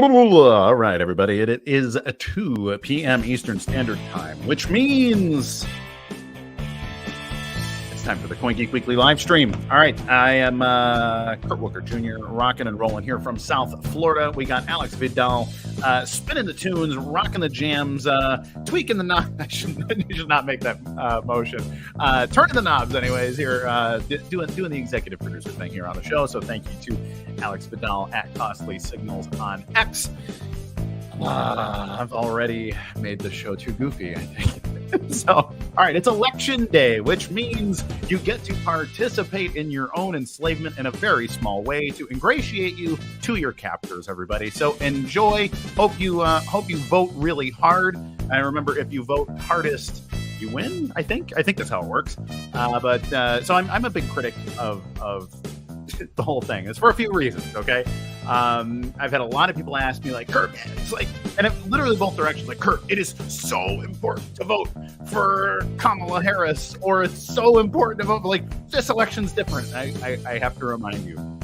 All right, everybody. It is 2 p.m. Eastern Standard Time, which means it's time for the Coin Geek Weekly live stream. All right, I am Kurt Wuckert Jr., rocking and rolling here from South Florida. We got Alex Vidal spinning the tunes, rocking the jams, tweaking the knobs. I should not make that motion. Turning the knobs, anyways, here, doing the executive producer thing here on the show. So thank you to Alex Vidal at Costly Signals on X. I've already made the show too goofy, I think. So, all right, it's election day, which means you get to participate in your own enslavement in a very small way to ingratiate you to your captors, everybody. So enjoy. Hope you vote really hard. I remember, if you vote hardest, you win. I think that's how it works. So I'm a big critic of the whole thing. It's for a few reasons, okay? I've had a lot of people ask me, like, Kurt, man, it's like, and literally both directions, like, Kurt, it is so important to vote for Kamala Harris, or it's so important to vote for, like, this election's different. I have to remind you,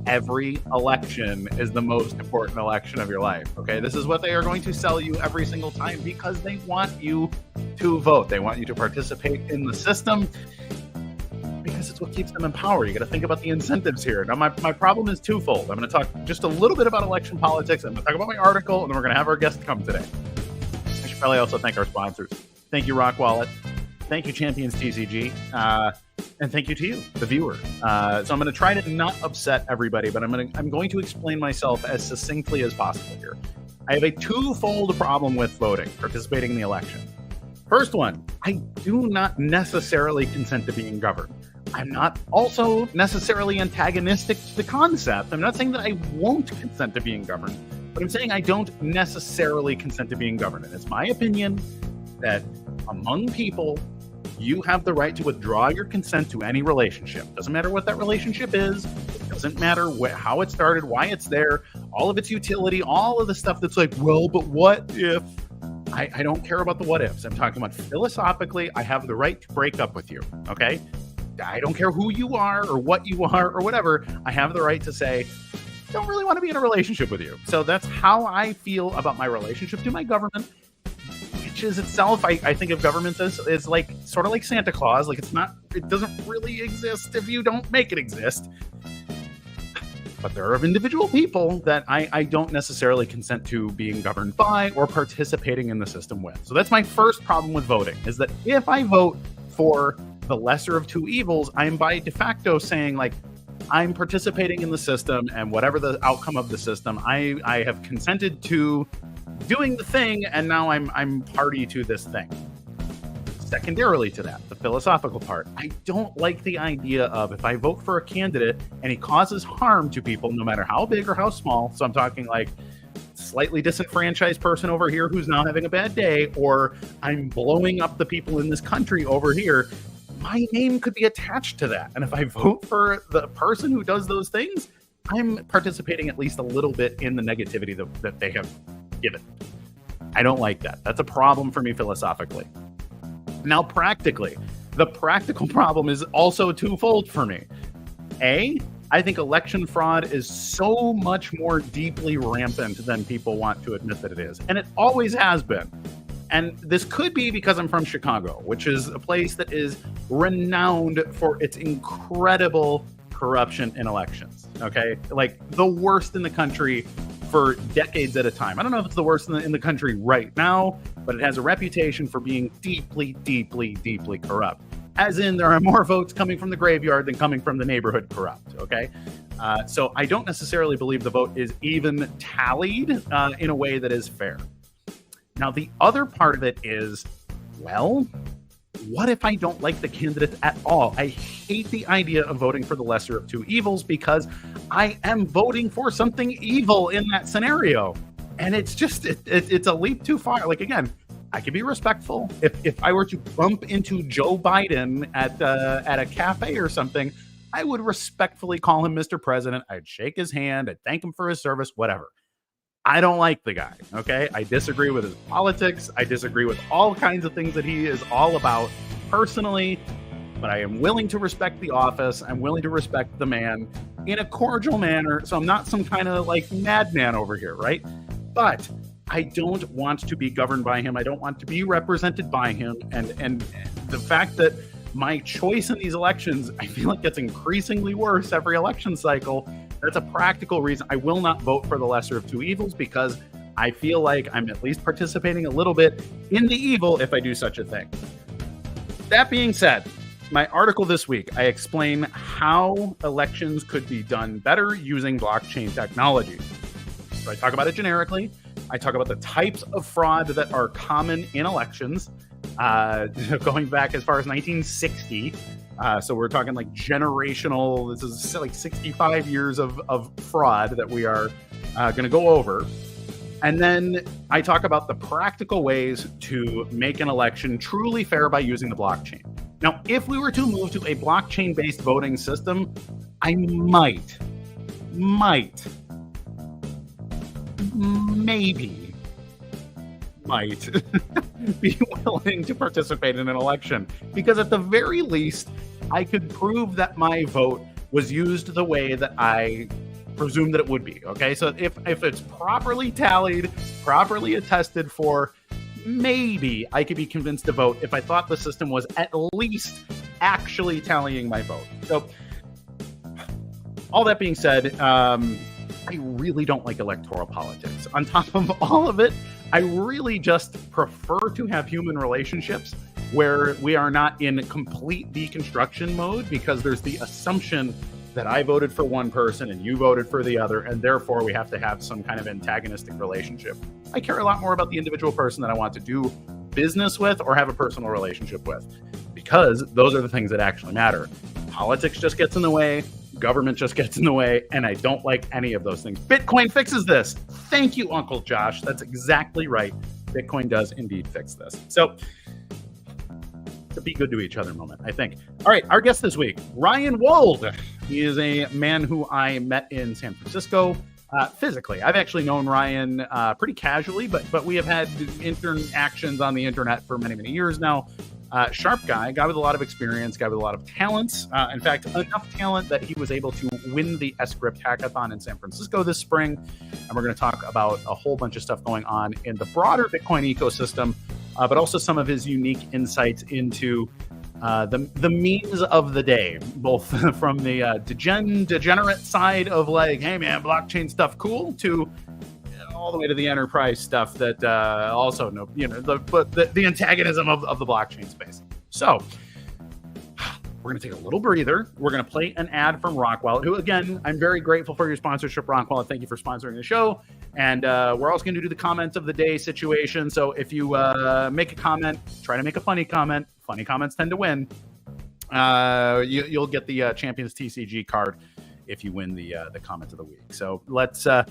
every election is the most important election of your life, okay? This is what they are going to sell you every single time, because they want you to vote. They want you to participate in the system, because it's what keeps them in power. You got to think about the incentives here. Now, my problem is twofold. I'm going to talk just a little bit about election politics. I'm going to talk about my article, and then we're going to have our guest come today. I should probably also thank our sponsors. Thank you, Rock Wallet. Thank you, Champions TCG. And thank you to you, the viewer. So I'm going to try to not upset everybody, but I'm going to explain myself as succinctly as possible here. I have a twofold problem with voting, participating in the election. First one, I do not necessarily consent to being governed. I'm not also necessarily antagonistic to the concept. I'm not saying that I won't consent to being governed, but I'm saying I don't necessarily consent to being governed. And it's my opinion that among people, you have the right to withdraw your consent to any relationship. Doesn't matter what that relationship is. It doesn't matter how it started, why it's there, all of its utility, all of the stuff that's like, well, but what if? I don't care about the what ifs. I'm talking about philosophically, I have the right to break up with you, okay? I don't care who you are or what you are or whatever. I have the right to say, don't really want to be in a relationship with you. So that's how I feel about my relationship to my government, which is itself, I think of government as like sort of like Santa Claus. Like it doesn't really exist if you don't make it exist. But there are individual people that I don't necessarily consent to being governed by or participating in the system with. So that's my first problem with voting, is that if I vote for the lesser of two evils, I'm by de facto saying, like, I'm participating in the system, and whatever the outcome of the system, I have consented to doing the thing, and now I'm party to this thing. Secondarily to that, the philosophical part, I don't like the idea of, if I vote for a candidate and he causes harm to people, no matter how big or how small, so I'm talking like slightly disenfranchised person over here who's now having a bad day, or I'm blowing up the people in this country over here, my name could be attached to that. And if I vote for the person who does those things, I'm participating at least a little bit in the negativity that they have given. I don't like that. That's a problem for me philosophically. Now, practically, the practical problem is also twofold for me. A, I think election fraud is so much more deeply rampant than people want to admit that it is. And it always has been. And this could be because I'm from Chicago, which is a place that is renowned for its incredible corruption in elections. Okay? Like the worst in the country for decades at a time. I don't know if it's the worst in the country right now, but it has a reputation for being deeply, deeply, deeply corrupt. As in, there are more votes coming from the graveyard than coming from the neighborhood corrupt, okay? So I don't necessarily believe the vote is even tallied in a way that is fair. Now, the other part of it is, well, what if I don't like the candidate at all? I hate the idea of voting for the lesser of two evils, because I am voting for something evil in that scenario. And it's just, it's a leap too far. Like, again, I can be respectful. If I were to bump into Joe Biden at a cafe or something, I would respectfully call him Mr. President. I'd shake his hand. I'd thank him for his service, whatever. I don't like the guy, okay? I disagree with his politics. I disagree with all kinds of things that he is all about personally, but I am willing to respect the office. I'm willing to respect the man in a cordial manner, so I'm not some kind of like madman over here, right? But I don't want to be governed by him. I don't want to be represented by him. And the fact that my choice in these elections, I feel like gets increasingly worse every election cycle. That's a practical reason I will not vote for the lesser of two evils, because I feel like I'm at least participating a little bit in the evil if I do such a thing. That being said, my article this week, I explain how elections could be done better using blockchain technology. So I talk about it generically. I talk about the types of fraud that are common in elections, going back as far as 1960. So we're talking like generational, this is like 65 years of fraud that we are going to go over. And then I talk about the practical ways to make an election truly fair by using the blockchain. Now, if we were to move to a blockchain-based voting system, I might, maybe might be willing to participate in an election, because at the very least, I could prove that my vote was used the way that I presume that it would be. Okay, so if it's properly tallied, properly attested for, maybe I could be convinced to vote if I thought the system was at least actually tallying my vote. So all that being said, I really don't like electoral politics. On top of all of it, I really just prefer to have human relationships where we are not in complete deconstruction mode, because there's the assumption that I voted for one person and you voted for the other, and therefore we have to have some kind of antagonistic relationship. I care a lot more about the individual person that I want to do business with or have a personal relationship with, because those are the things that actually matter. Politics just gets in the way, government just gets in the way, and I don't like any of those things. Bitcoin fixes this. Thank you, Uncle Josh. That's exactly right. Bitcoin does indeed fix this. So, it's a be good to each other moment, I think. All right, our guest this week, Ryan Wold. He is a man who I met in San Francisco physically. I've actually known Ryan pretty casually, but we have had interactions on the internet for many, many years now. Sharp guy with a lot of experience, guy with a lot of talents. In fact, enough talent that he was able to win the sCrypt Hackathon in San Francisco this spring. And we're going to talk about a whole bunch of stuff going on in the broader Bitcoin ecosystem, but also some of his unique insights into the memes of the day, both from the degenerate side of like, hey man, blockchain stuff cool, to all the way to the enterprise stuff that also know, the antagonism of the blockchain space. So we're going to take a little breather. We're going to play an ad from Rock Wallet, who, again, I'm very grateful for your sponsorship, Rock Wallet. Thank you for sponsoring the show. And we're also going to do the comments of the day situation. So if you make a comment, try to make a funny comment. Funny comments tend to win. You'll get the Champions TCG card if you win the comment of the week. So let's I'm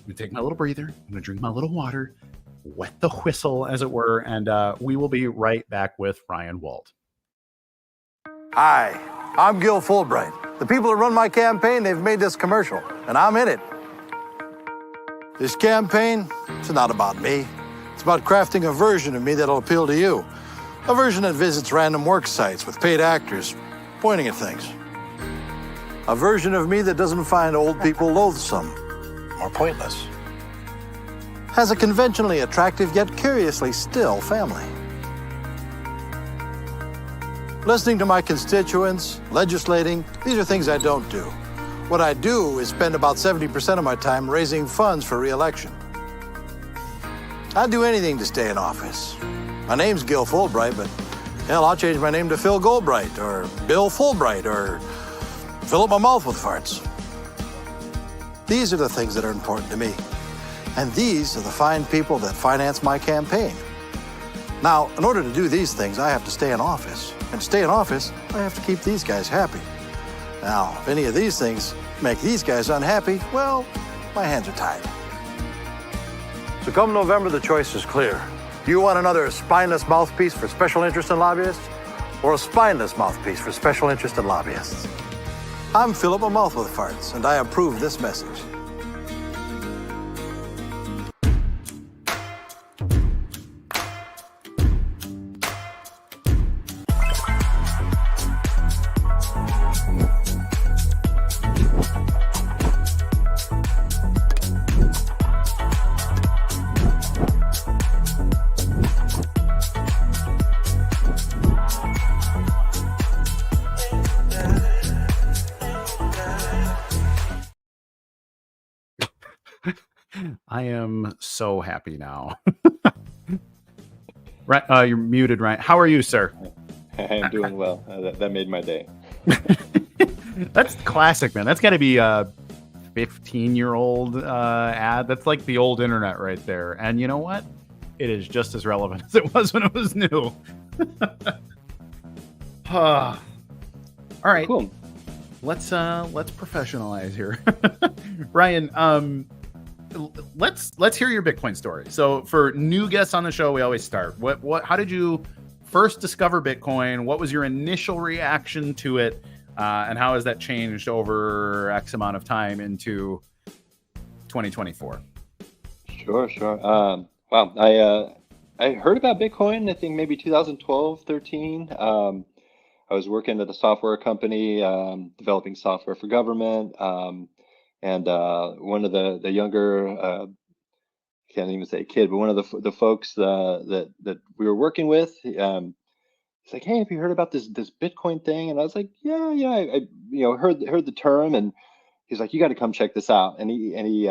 going to take my little breather. I'm going to drink my little water, wet the whistle, as it were, and we will be right back with Ryan Wold. Hi, I'm Gil Fulbright. The people that run my campaign, they've made this commercial, and I'm in it. This campaign, it's not about me. It's about crafting a version of me that'll appeal to you. A version that visits random work sites with paid actors pointing at things. A version of me that doesn't find old people loathsome or pointless. Has a conventionally attractive yet curiously still family. Listening to my constituents, legislating, these are things I don't do. What I do is spend about 70% of my time raising funds for re-election. I'd do anything to stay in office. My name's Gil Fulbright, but hell, I'll change my name to Phil Goldbright, or Bill Fulbright, or fill up my mouth with farts. These are the things that are important to me. And these are the fine people that finance my campaign. Now, in order to do these things, I have to stay in office. And to stay in office, I have to keep these guys happy. Now, if any of these things make these guys unhappy, well, my hands are tied. So come November, the choice is clear. Do you want another spineless mouthpiece for special interest and lobbyists? Or a spineless mouthpiece for special interest and lobbyists? I'm Philip my mouth with farts, and I approve this message. I am so happy now. Right, you're muted, Ryan. How are you, sir? I'm doing well. That made my day. That's classic, man. That's got to be a 15-year-old ad. That's like the old internet right there. And you know what? It is just as relevant as it was when it was new. All right, Cool. Let's professionalize here. Ryan, let's hear your Bitcoin story. So for new guests on the show, we always start. How did you first discover Bitcoin? What was your initial reaction to it? And how has that changed over X amount of time into 2024? Sure. Wow. I heard about Bitcoin, I think maybe 2012, 13. I was working at a software company, developing software for government. And one of the younger, can't even say kid, but one of the folks that we were working with, he's like, "Hey, have you heard about this Bitcoin thing?" And I was like, "Yeah, I heard the term." And he's like, "You got to come check this out." And he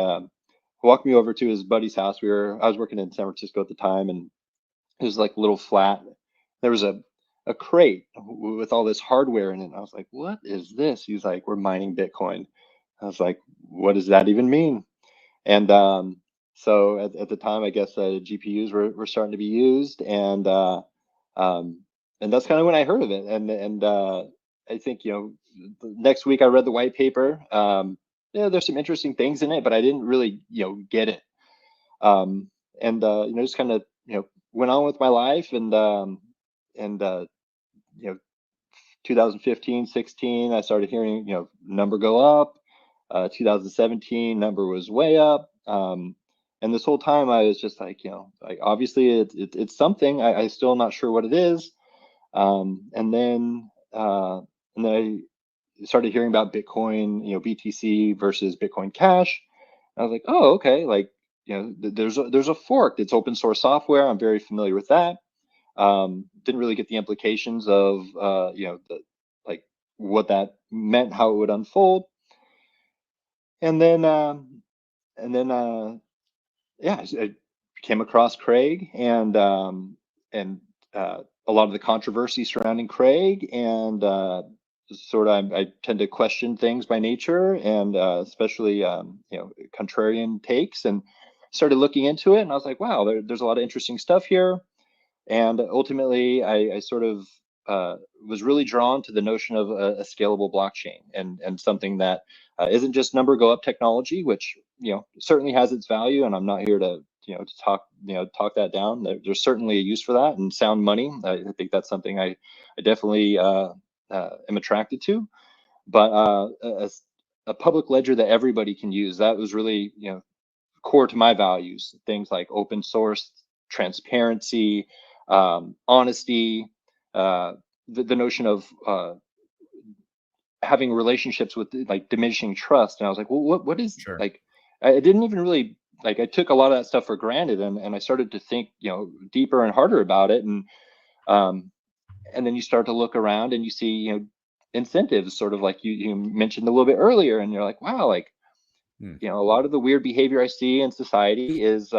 walked me over to his buddy's house. I was working in San Francisco at the time, and it was like a little flat. There was a crate with all this hardware in it. And I was like, "What is this?" He's like, "We're mining Bitcoin." I was like, "What does that even mean?" And so at the time, I guess GPUs were starting to be used, and that's kind of when I heard of it. And I think the next week I read the white paper. There's some interesting things in it, but I didn't really get it. Just kind of went on with my life, and 2015, 16, I started hearing number go up. 2017 number was way up. And this whole time I was just like, like obviously it's something. I still not sure what it is. And then I started hearing about Bitcoin, BTC versus Bitcoin Cash. I was like, oh, okay. Like, there's a fork. It's open source software. I'm very familiar with that. Didn't really get the implications of, what that meant, how it would unfold. And then I came across Craig and a lot of the controversy surrounding Craig, and I tend to question things by nature, and especially contrarian takes, and started looking into it, and I was like, wow, there's a lot of interesting stuff here. And ultimately I sort of was really drawn to the notion of a scalable blockchain, and something that isn't just number go up technology, which certainly has its value, and I'm not here to talk that down. There's certainly a use for that, and sound money. I think that's something I definitely am attracted to. But a public ledger that everybody can use, that was really core to my values. Things like open source, transparency, honesty, the notion of having relationships with like diminishing trust. And I was like, well, what is Sure. Like, I didn't even really I took a lot of that stuff for granted, and I started to think deeper and harder about it. And then you start to look around and you see incentives, sort of like you mentioned a little bit earlier, and you're like, wow, like a lot of the weird behavior I see in society is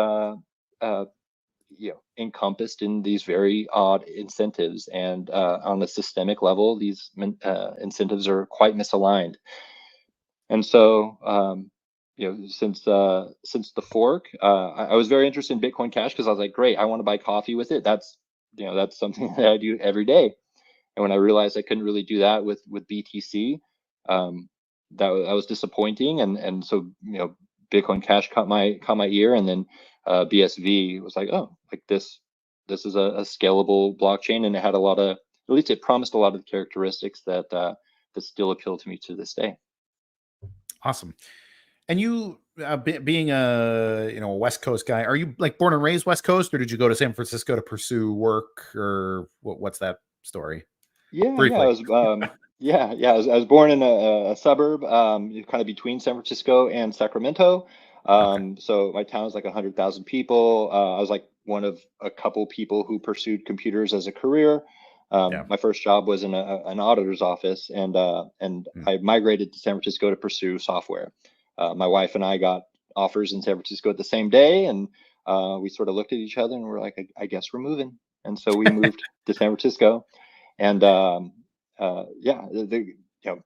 encompassed in these very odd incentives, and on a systemic level, these incentives are quite misaligned. And so, since the fork, I was very interested in Bitcoin Cash, because I was like, great, I want to buy coffee with it. That's something that I do every day. And when I realized I couldn't really do that with BTC, that was disappointing. And so Bitcoin Cash caught my ear, and then BSV was like, oh, like this is a scalable blockchain, and it had at least it promised a lot of the characteristics that still appeal to me to this day. Awesome. And you, being a West Coast guy, are you like born and raised West Coast, or did you go to San Francisco to pursue work, or what's that story? Yeah, Briefly. I was I was born in a suburb, kind of between San Francisco and Sacramento. Okay. So my town is like 100,000 people. I was like one of a couple people who pursued computers as a career. My first job was in an auditor's office, and I migrated to San Francisco to pursue software. My wife and I got offers in San Francisco at the same day, and we sort of looked at each other and we're like, I guess we're moving. And so we moved to San Francisco, and yeah,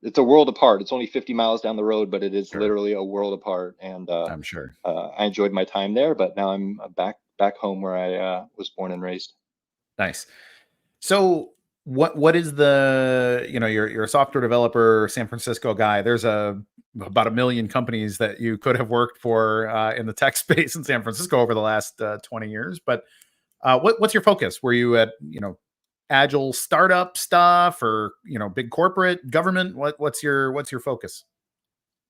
it's a world apart. It's only 50 miles down the road, but it is literally a world apart. And I'm sure I enjoyed my time there, but now I'm back home where I was born and raised. Nice. So what is the, you're a software developer, San Francisco guy. There's about 1 million companies that you could have worked for in the tech space in San Francisco over the last 20 years. But what's your focus? Were you at, agile startup stuff, or, big corporate government? What's your focus?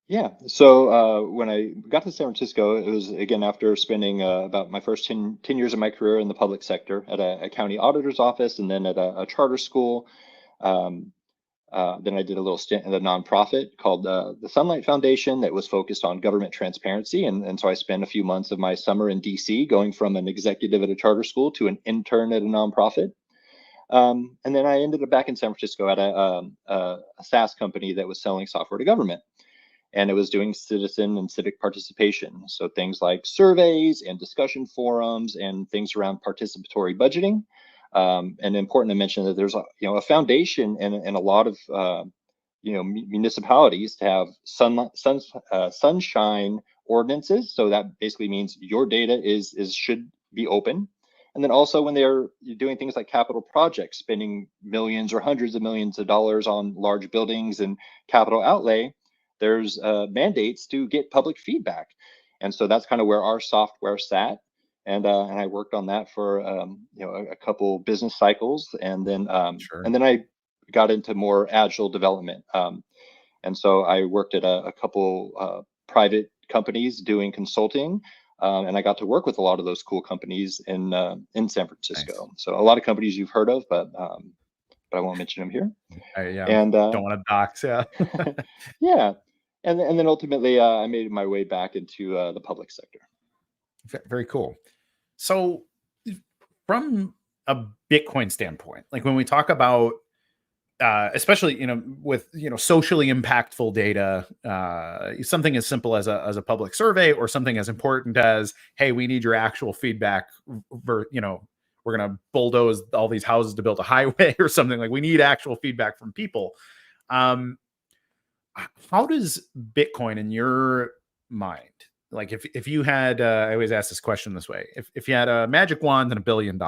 Yeah. So when I got to San Francisco, it was, again, after spending about my first 10 years of my career in the public sector at a county auditor's office, and then at a charter school. Then I did a little stint at a nonprofit called the Sunlight Foundation that was focused on government transparency. And so I spent a few months of my summer in DC, going from an executive at a charter school to an intern at a nonprofit. And then I ended up back in San Francisco at a SaaS company that was selling software to government. And it was doing citizen and civic participation. So things like surveys and discussion forums and things around participatory budgeting. And important to mention that there's a foundation and a lot of municipalities to have sunshine ordinances. So that basically means your data should be open. And then also when they're doing things like capital projects, spending millions or hundreds of millions of dollars on large buildings and capital outlay, there's mandates to get public feedback. And so that's kind of where our software sat. And I worked on that for a couple business cycles, and then and then I got into more agile development. And so I worked at a couple private companies doing consulting, and I got to work with a lot of those cool companies in San Francisco. Nice. So a lot of companies you've heard of, but I won't mention them here. Yeah, and don't want to dox. Yeah. Yeah. And then ultimately, I made my way back into the public sector. Very cool. So from a Bitcoin standpoint, like when we talk about, especially, with, socially impactful data, something as simple as a public survey, or something as important as, hey, we need your actual feedback, we're going to bulldoze all these houses to build a highway or something. Like, we need actual feedback from people. How does Bitcoin, in your mind, like if you had, I always ask this question this way, if you had a magic wand and $1 billion,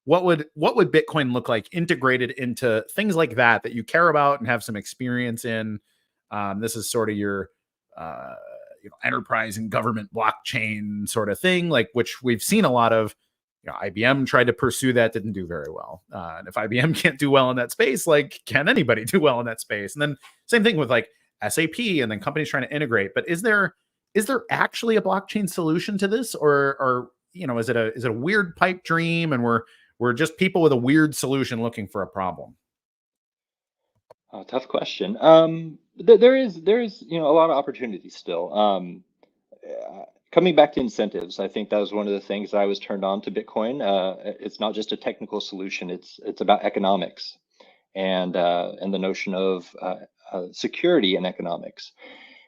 what would Bitcoin look like integrated into things like that you care about and have some experience in? This is sort of your, enterprise and government blockchain sort of thing, like, which we've seen a lot of. IBM tried to pursue that, didn't do very well. And if IBM can't do well in that space, like, can anybody do well in that space? And then same thing with like SAP, and then companies trying to integrate. But is there actually a blockchain solution to this, or is it a weird pipe dream, and we're just people with a weird solution looking for a problem? Tough question. There is a lot of opportunities still. Coming back to incentives, I think that was one of the things that I was turned on to Bitcoin. It's not just a technical solution; it's about economics, and the notion of security in economics.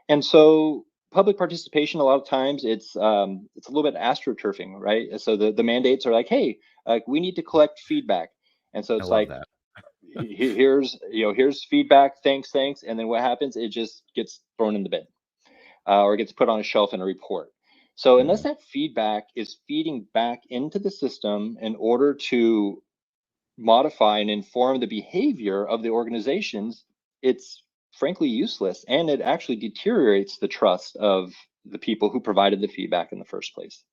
And so, public participation, a lot of times it's a little bit astroturfing, right? So the mandates are like, hey, we need to collect feedback, and so it's like, here's feedback, thanks, and then what happens? It just gets thrown in the bin, or gets put on a shelf in a report. So unless that feedback is feeding back into the system in order to modify and inform the behavior of the organizations, it's frankly useless, and it actually deteriorates the trust of the people who provided the feedback in the first place.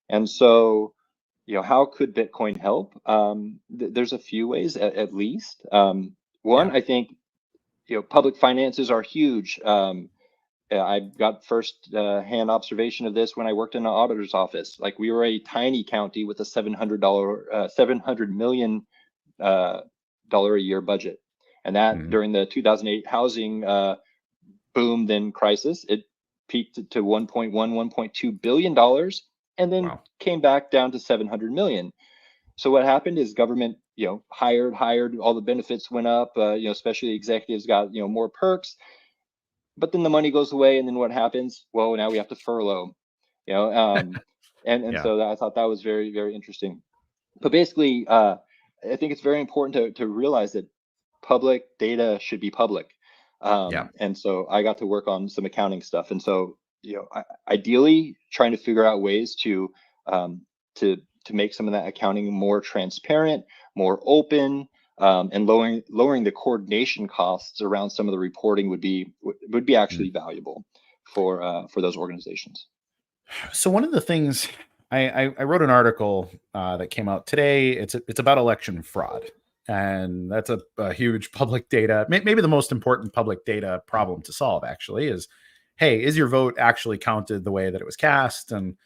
And so, how could Bitcoin help? There's a few ways, at least. One, I think, public finances are huge. I got first hand observation of this when I worked in an auditor's office. Like, we were a tiny county with a $700 million a year budget, and that during the 2008 housing boom, then crisis, it peaked to $1.2 billion, and then came back down to 700 million. So what happened is government, hired, all the benefits went up. Especially executives got more perks. but then the money goes away, and then what happens? Well, now we have to furlough, you know. And Yeah. so I thought that was very, very interesting. But basically, I think it's very important to realize that public data should be public. Yeah. And so I got to work on some accounting stuff. And so, ideally trying to figure out ways um, to make some of that accounting more transparent, more open, and lowering the coordination costs around some of the reporting would be Mm. actually valuable for those organizations. So one of the things I wrote an article that came out today. It's about election fraud, and that's a huge public data, maybe the most important public data problem to solve. Actually, is hey, is your vote actually counted the way that it was cast? And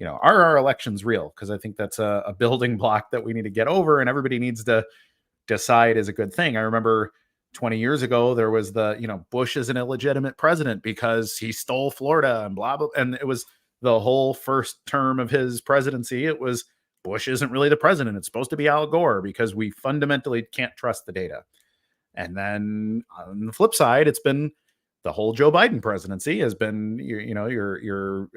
are our elections real? Because I think that's a building block that we need to get over, and everybody needs to decide is a good thing. I remember 20 years ago there was Bush is an illegitimate president because he stole Florida and blah blah, and it was the whole first term of his presidency. It was Bush isn't really the president. It's supposed to be Al Gore because we fundamentally can't trust the data. And then on the flip side, it's been the whole Joe Biden presidency has been your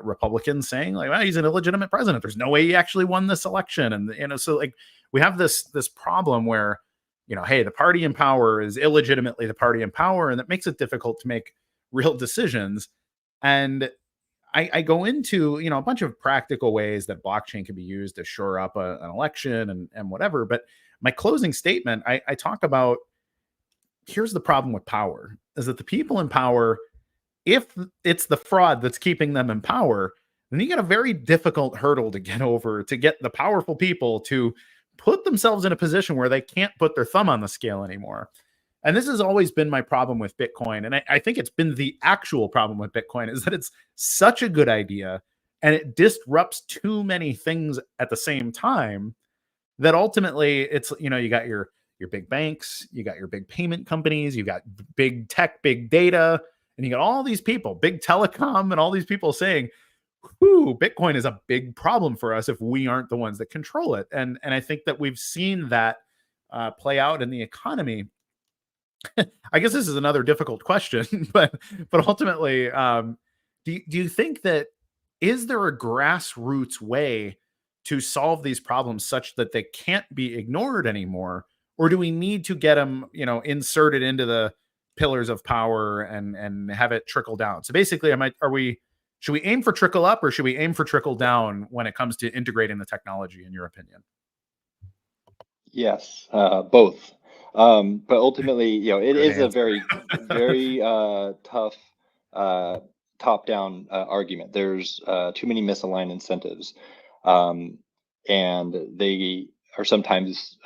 Republicans saying like, well, he's an illegitimate president. There's no way he actually won this election. And so like we have this problem where hey, the party in power is illegitimately the party in power, and that makes it difficult to make real decisions. And I go into a bunch of practical ways that blockchain can be used to shore up an election and whatever. But my closing statement, I talk about here's the problem with power is that the people in power, if it's the fraud that's keeping them in power, then you got a very difficult hurdle to get over to get the powerful people to put themselves in a position where they can't put their thumb on the scale anymore. And this has always been my problem with Bitcoin. And I think it's been the actual problem with Bitcoin is that it's such a good idea and it disrupts too many things at the same time that ultimately it's, you got your big banks, you got your big payment companies, you got big tech, big data, and you got all these people, big telecom, and all these people saying, whew, Bitcoin is a big problem for us if we aren't the ones that control it. And I think that we've seen that play out in the economy. I guess this is another difficult question, but ultimately, do you think that is there a grassroots way to solve these problems such that they can't be ignored anymore, or do we need to get them, inserted into the pillars of power and have it trickle down? So basically, should we aim for trickle up or should we aim for trickle down when it comes to integrating the technology? In your opinion? Yes, both. But ultimately, it Good is a answer. very, very tough top-down argument. There's too many misaligned incentives, um, and they are sometimes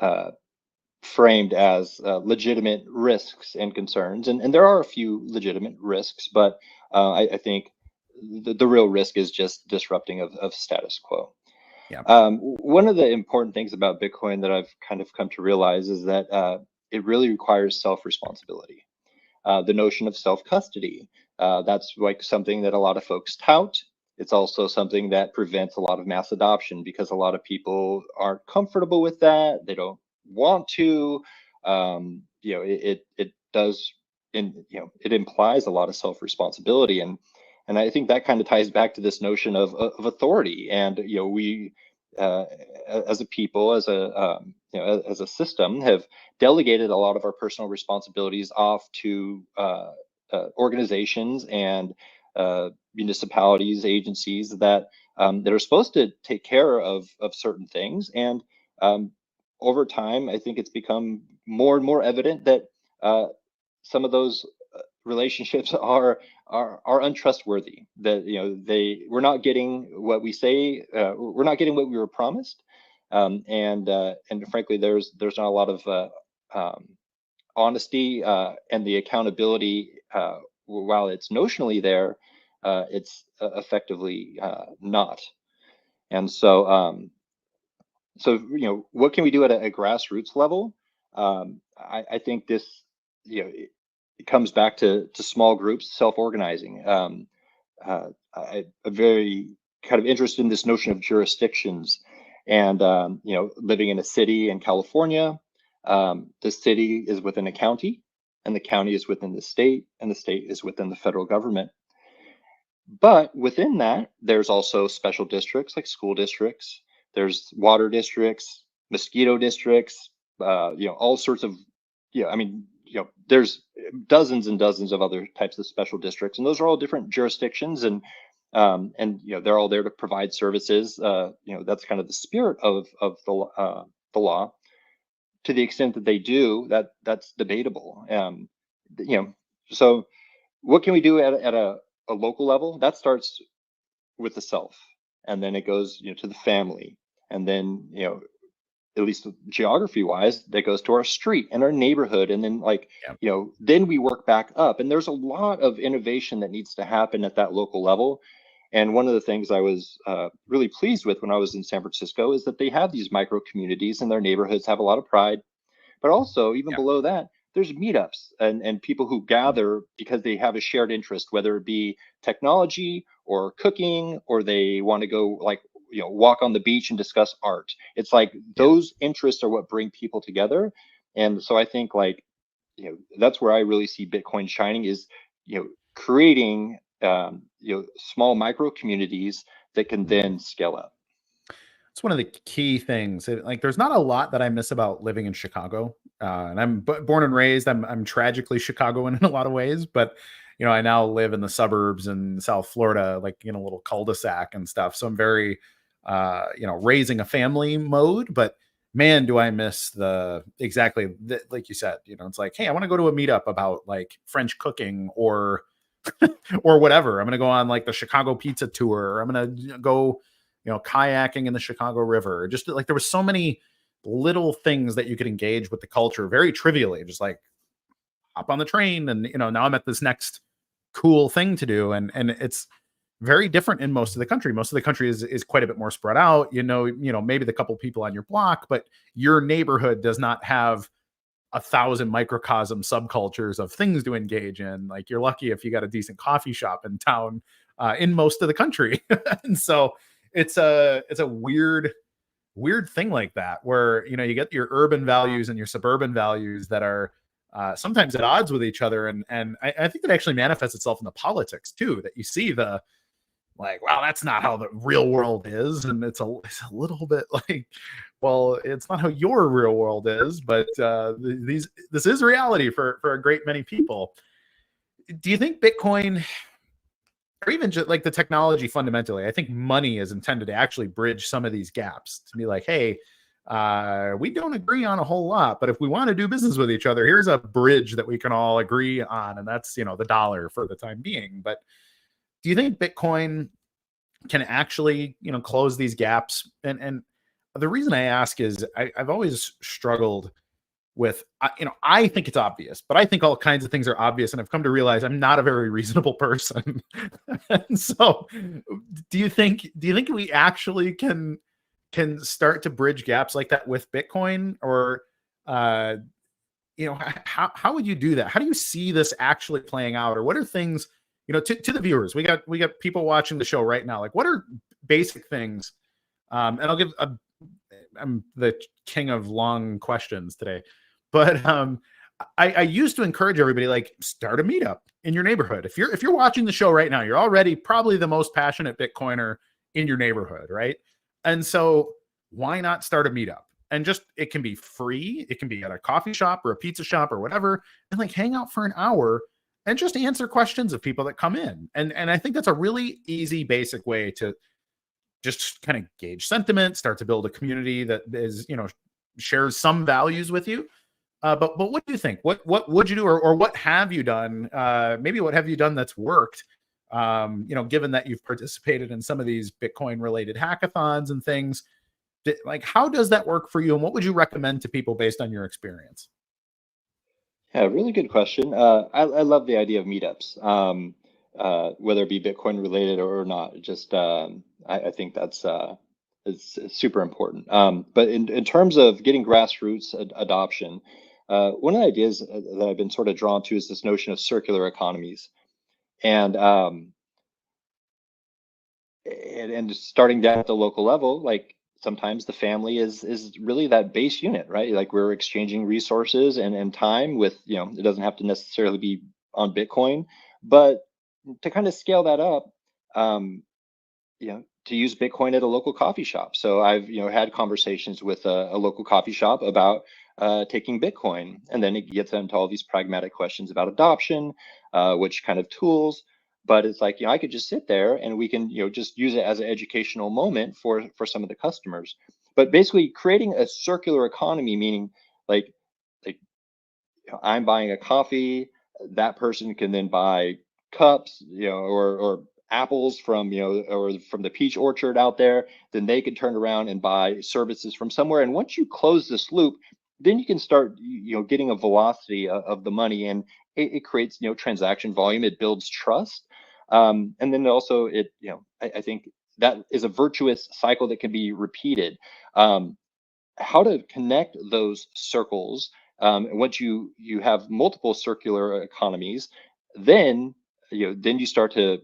framed as legitimate risks and concerns. And there are a few legitimate risks, but I think the real risk is just disrupting of status quo. Yeah. One of the important things about Bitcoin that I've kind of come to realize is that it really requires self-responsibility. The notion of self-custody, that's like something that a lot of folks tout. It's also something that prevents a lot of mass adoption because a lot of people aren't comfortable with that. They don't want to. It does, it implies a lot of self-responsibility, and I think that kind of ties back to this notion of authority. And we, as a people, as a system, have delegated a lot of our personal responsibilities off to organizations and municipalities, agencies that are supposed to take care of certain things. And over time, I think it's become more and more evident that some of those relationships are untrustworthy. That we're not getting what we say, we're not getting what we were promised, and frankly, there's not a lot of honesty and the accountability. While it's notionally there, it's effectively not. And so, what can we do at a grassroots level? I think this, it comes back to small groups self-organizing. I'm very kind of interested in this notion of jurisdictions, and living in a city in California, the city is within a county, and the county is within the state, and the state is within the federal government. But within that, there's also special districts like school districts, there's water districts, mosquito districts, all sorts of, there's dozens and dozens of other types of special districts, and those are all different jurisdictions, and they're all there to provide services. That's kind of the spirit of the law. To the extent that they do, that's debatable. So what can we do at a local level? That starts with the self, and then it goes to the family, and then at least geography wise, that goes to our street and our neighborhood, and then then we work back up. And there's a lot of innovation that needs to happen at that local level. And one of the things I was really pleased with when I was in San Francisco is that they have these micro communities, and their neighborhoods have a lot of pride. But also, even below that, there's meetups and people who gather because they have a shared interest, whether it be technology or cooking, or they want to go walk on the beach and discuss art. It's like those interests are what bring people together. And so I think that's where I really see Bitcoin shining, is creating small micro communities that can then scale up. It's one of the key things. There's not a lot that I miss about living in Chicago, and I'm born and raised. I'm tragically Chicagoan in a lot of ways, but I now live in the suburbs in South Florida, a little cul-de-sac and stuff. So I'm very raising a family mode, but man, do I miss like you said, it's like, hey, I want to go to a meetup about French cooking or whatever. I'm going to go on the Chicago pizza tour, or I'm going to go, kayaking in the Chicago River. Just there was so many little things that you could engage with the culture very trivially, just hop on the train and, now I'm at this next cool thing to do. And it's very different in most of the country. Most of the country is quite a bit more spread out, maybe the couple people on your block, but your neighborhood does not have 1,000 microcosm subcultures of things to engage in. You're lucky if you got a decent coffee shop in town in most of the country. And so it's a weird thing like that, where, you get your urban values and your suburban values that are sometimes at odds with each other. And I think that actually manifests itself in the politics too, that you see wow, that's not how the real world is. And it's a little bit well, it's not how your real world is, but this is reality for a great many people. Do you think Bitcoin, or even just the technology fundamentally, I think money is intended to actually bridge some of these gaps, to be hey, we don't agree on a whole lot, but if we want to do business with each other, here's a bridge that we can all agree on. And that's, the dollar for the time being. But do you think Bitcoin can actually, close these gaps? And the reason I ask is I've always struggled with, I think it's obvious, but I think all kinds of things are obvious. And I've come to realize I'm not a very reasonable person. And so do you think we actually can start to bridge gaps like that with Bitcoin? Or, how would you do that? How do you see this actually playing out? Or what are things, to the viewers, we got people watching the show right now. What are basic things? And I'm the king of long questions today, but I used to encourage everybody, start a meetup in your neighborhood. If you're watching the show right now, you're already probably the most passionate Bitcoiner in your neighborhood, right? And so why not start a meetup? And it can be free. It can be at a coffee shop or a pizza shop or whatever, and hang out for an hour and just answer questions of people that come in. And I think that's a really easy, basic way to just kind of gauge sentiment, start to build a community that is, shares some values with you. But what do you think? What would you do, or what have you done? Maybe what have you done that's worked? Given that you've participated in some of these Bitcoin related hackathons and things, how does that work for you? And what would you recommend to people based on your experience? Yeah, really good question. I love the idea of meetups, whether it be Bitcoin related or not. I think that's it's super important. But in terms of getting grassroots adoption, one of the ideas that I've been sort of drawn to is this notion of circular economies, and starting down at the local level, sometimes the family is really that base unit, right? Like we're exchanging resources and time with, it doesn't have to necessarily be on Bitcoin, but to kind of scale that up, um, to use Bitcoin at a local coffee shop. So I've, had conversations with a local coffee shop about taking Bitcoin, and then it gets into all these pragmatic questions about adoption, which kind of tools. But it's like, I could just sit there and we can, just use it as an educational moment for some of the customers. But basically creating a circular economy, meaning like, like I'm buying a coffee, that person can then buy cups, or apples from, or from the peach orchard out there, then they can turn around and buy services from somewhere. And once you close this loop, then you can start, getting a velocity of the money, and it creates, transaction volume, it builds trust. And then also I think that is a virtuous cycle that can be repeated. How to connect those circles. And once you have multiple circular economies, then then you start to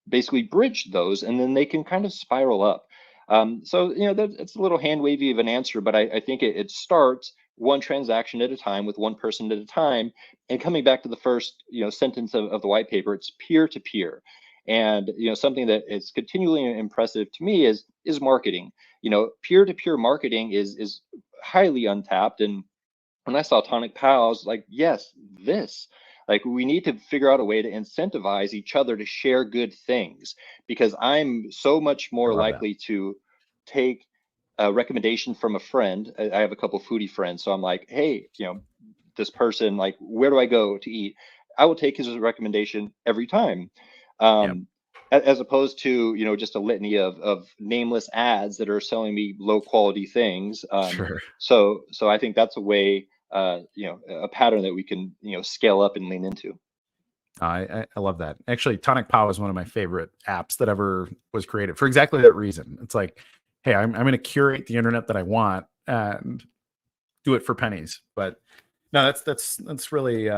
basically bridge those, and then they can kind of spiral up. So it's a little hand wavy of an answer, but I think it starts one transaction at a time with one person at a time. And coming back to the first sentence of the white paper, it's peer to peer. And something that is continually impressive to me is marketing. Peer-to-peer marketing is highly untapped. And when I saw Tonic Pal, I was like, yes, like we need to figure out a way to incentivize each other to share good things, because I'm so much more likely to take a recommendation from a friend. I have a couple foodie friends, so I'm like, hey, this person, like, where do I go to eat? I will take his recommendation every time. Um, as opposed to just a litany of nameless ads that are selling me low quality things. Sure. So I think that's a way, a pattern that we can scale up and lean into. I love that. Actually, Tonic Pow is one of my favorite apps that ever was created for exactly that reason. It's like, hey, I'm going to curate the internet that I want and do it for pennies. But no, that's really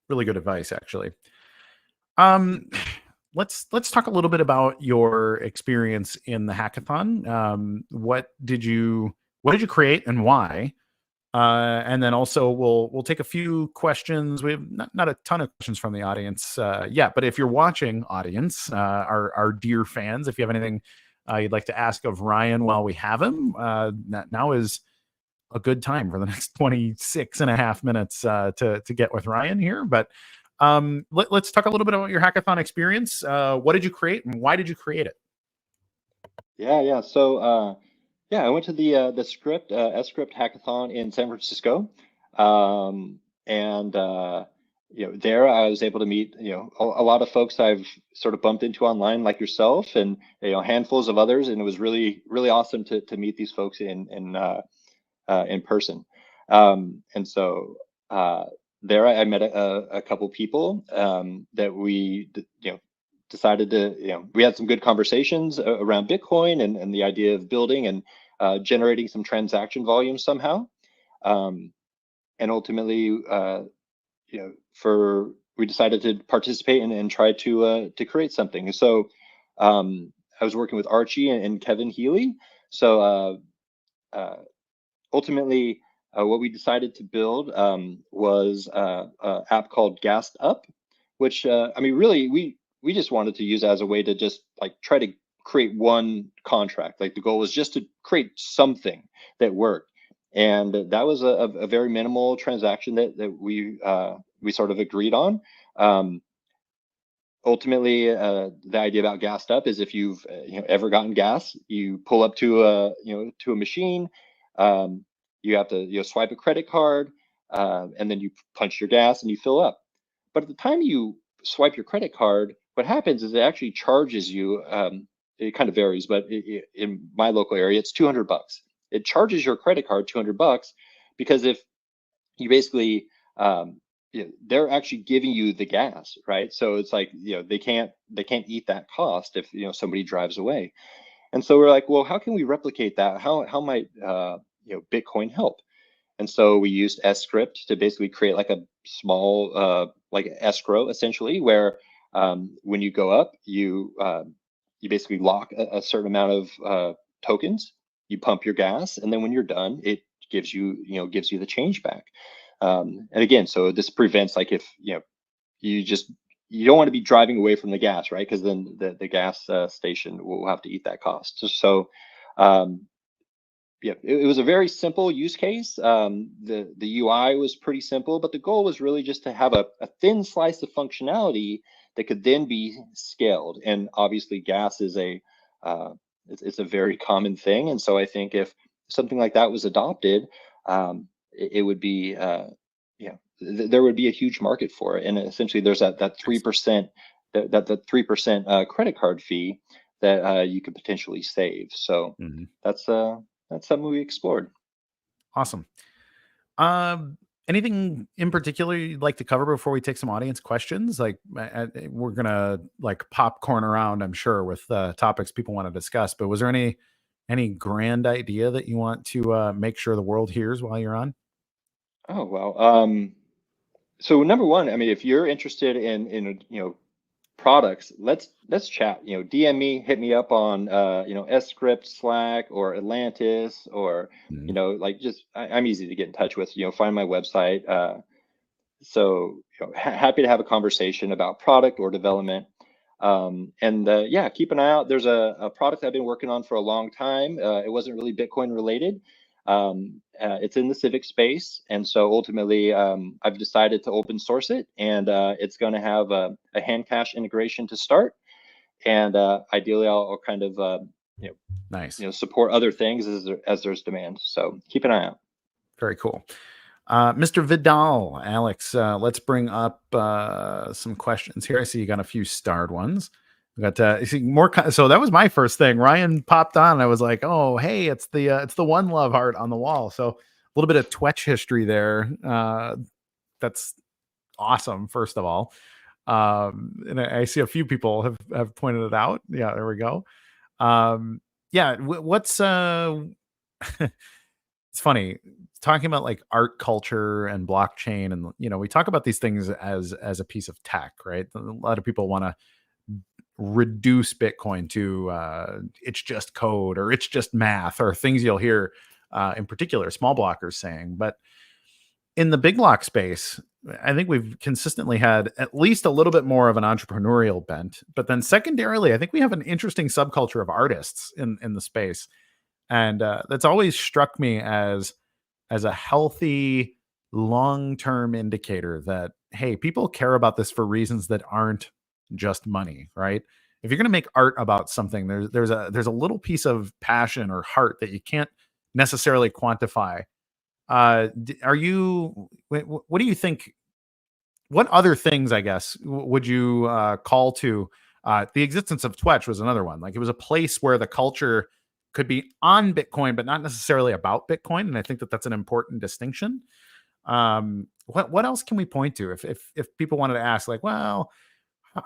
really good advice, actually. Um, let's talk a little bit about your experience in the hackathon. What did you create and why? And then also we'll take a few questions. We have not a ton of questions from the audience yet, but if you're watching, audience, our dear fans, if you have anything you'd like to ask of Ryan while we have him, now is a good time for the next 26 and a half minutes to get with Ryan here. But let's talk a little bit about your hackathon experience. What did you create and why did you create it? Yeah. So yeah, I went to the sCrypt hackathon in San Francisco, and there I was able to meet a lot of folks I've sort of bumped into online, like yourself, and handfuls of others, and it was really awesome to meet these folks in person. And so there I met a couple people that we decided to, we had some good conversations around Bitcoin and the idea of building and generating some transaction volume somehow. And ultimately, we decided to participate and try to create something. So I was working with Archie and Kevin Healy. So ultimately, what we decided to build was an app called Gassed Up, which I mean, really, we just wanted to use it as a way to just like try to create one contract. Like the goal was just to create something that worked, and that was a very minimal transaction that we sort of agreed on. Ultimately, the idea about Gassed Up is if you've ever gotten gas, you pull up to a machine. You have to swipe a credit card, and then you punch your gas and you fill up. But at the time you swipe your credit card, what happens is it actually charges you. It kind of varies, but in my local area, it's $200. It charges your credit card $200 because if you basically they're actually giving you the gas, right? So it's like they can't eat that cost if somebody drives away. And so we're like, well, how can we replicate that? How might Bitcoin help? And so we used sCrypt to basically create like a small like escrow essentially, where when you go up, you basically lock a certain amount of tokens, you pump your gas, and then when you're done, it gives you the change back. And again, so this prevents, like, if you don't want to be driving away from the gas, right? Because then the gas station will have to eat that cost. So yeah, it was a very simple use case. The UI was pretty simple, but the goal was really just to have a thin slice of functionality that could then be scaled. And obviously, gas is it's a very common thing. And so I think if something like that was adopted, it would be there would be a huge market for it. And essentially, there's that 3% that 3% credit card fee that you could potentially save. So that's something we explored. Awesome. Anything in particular you'd like to cover before we take some audience questions? Like, we're gonna like popcorn around, I'm sure, with topics people want to discuss. But was there any grand idea that you want to make sure the world hears while you're on? Oh, well. So number one, I mean, if you're interested in products, let's chat. DM me, hit me up on sCrypt, Slack, or Atlantis, or like, just I'm easy to get in touch with. Find my website. So happy to have a conversation about product or development. And yeah, keep an eye out. There's a product I've been working on for a long time. It wasn't really Bitcoin related. It's in the civic space, and so ultimately I've decided to open source it, and it's going to have a hand cache integration to start, and ideally I'll kind of Nice. support other things as there's demand. So keep an eye out. Very cool. Mr. Vidal, Alex, let's bring up some questions here. I see you got a few starred ones. We got you see more. So that was my first thing. Ryan popped on. I was like, oh, hey, it's the One Love heart on the wall. So a little bit of Twitch history there. That's awesome. First of all, and I see a few people have pointed it out. Yeah, there we go. Yeah, what's it's funny talking about like art culture and blockchain, and we talk about these things as a piece of tech, right? A lot of people want to reduce Bitcoin to it's just code, or it's just math, or things you'll hear in particular small blockers saying. But in the big block space, I think we've consistently had at least a little bit more of an entrepreneurial bent. But then secondarily, I think we have an interesting subculture of artists in the space. And that's always struck me as a healthy long-term indicator that, hey, people care about this for reasons that aren't just money, right? If you're going to make art about something, there's a little piece of passion or heart that you can't necessarily quantify. What do you think? What other things, I guess, would you call to the existence of Twitch was another one. Like, it was a place where the culture could be on Bitcoin, but not necessarily about Bitcoin. And I think that that's an important distinction. What else can we point to if people wanted to ask, like, well,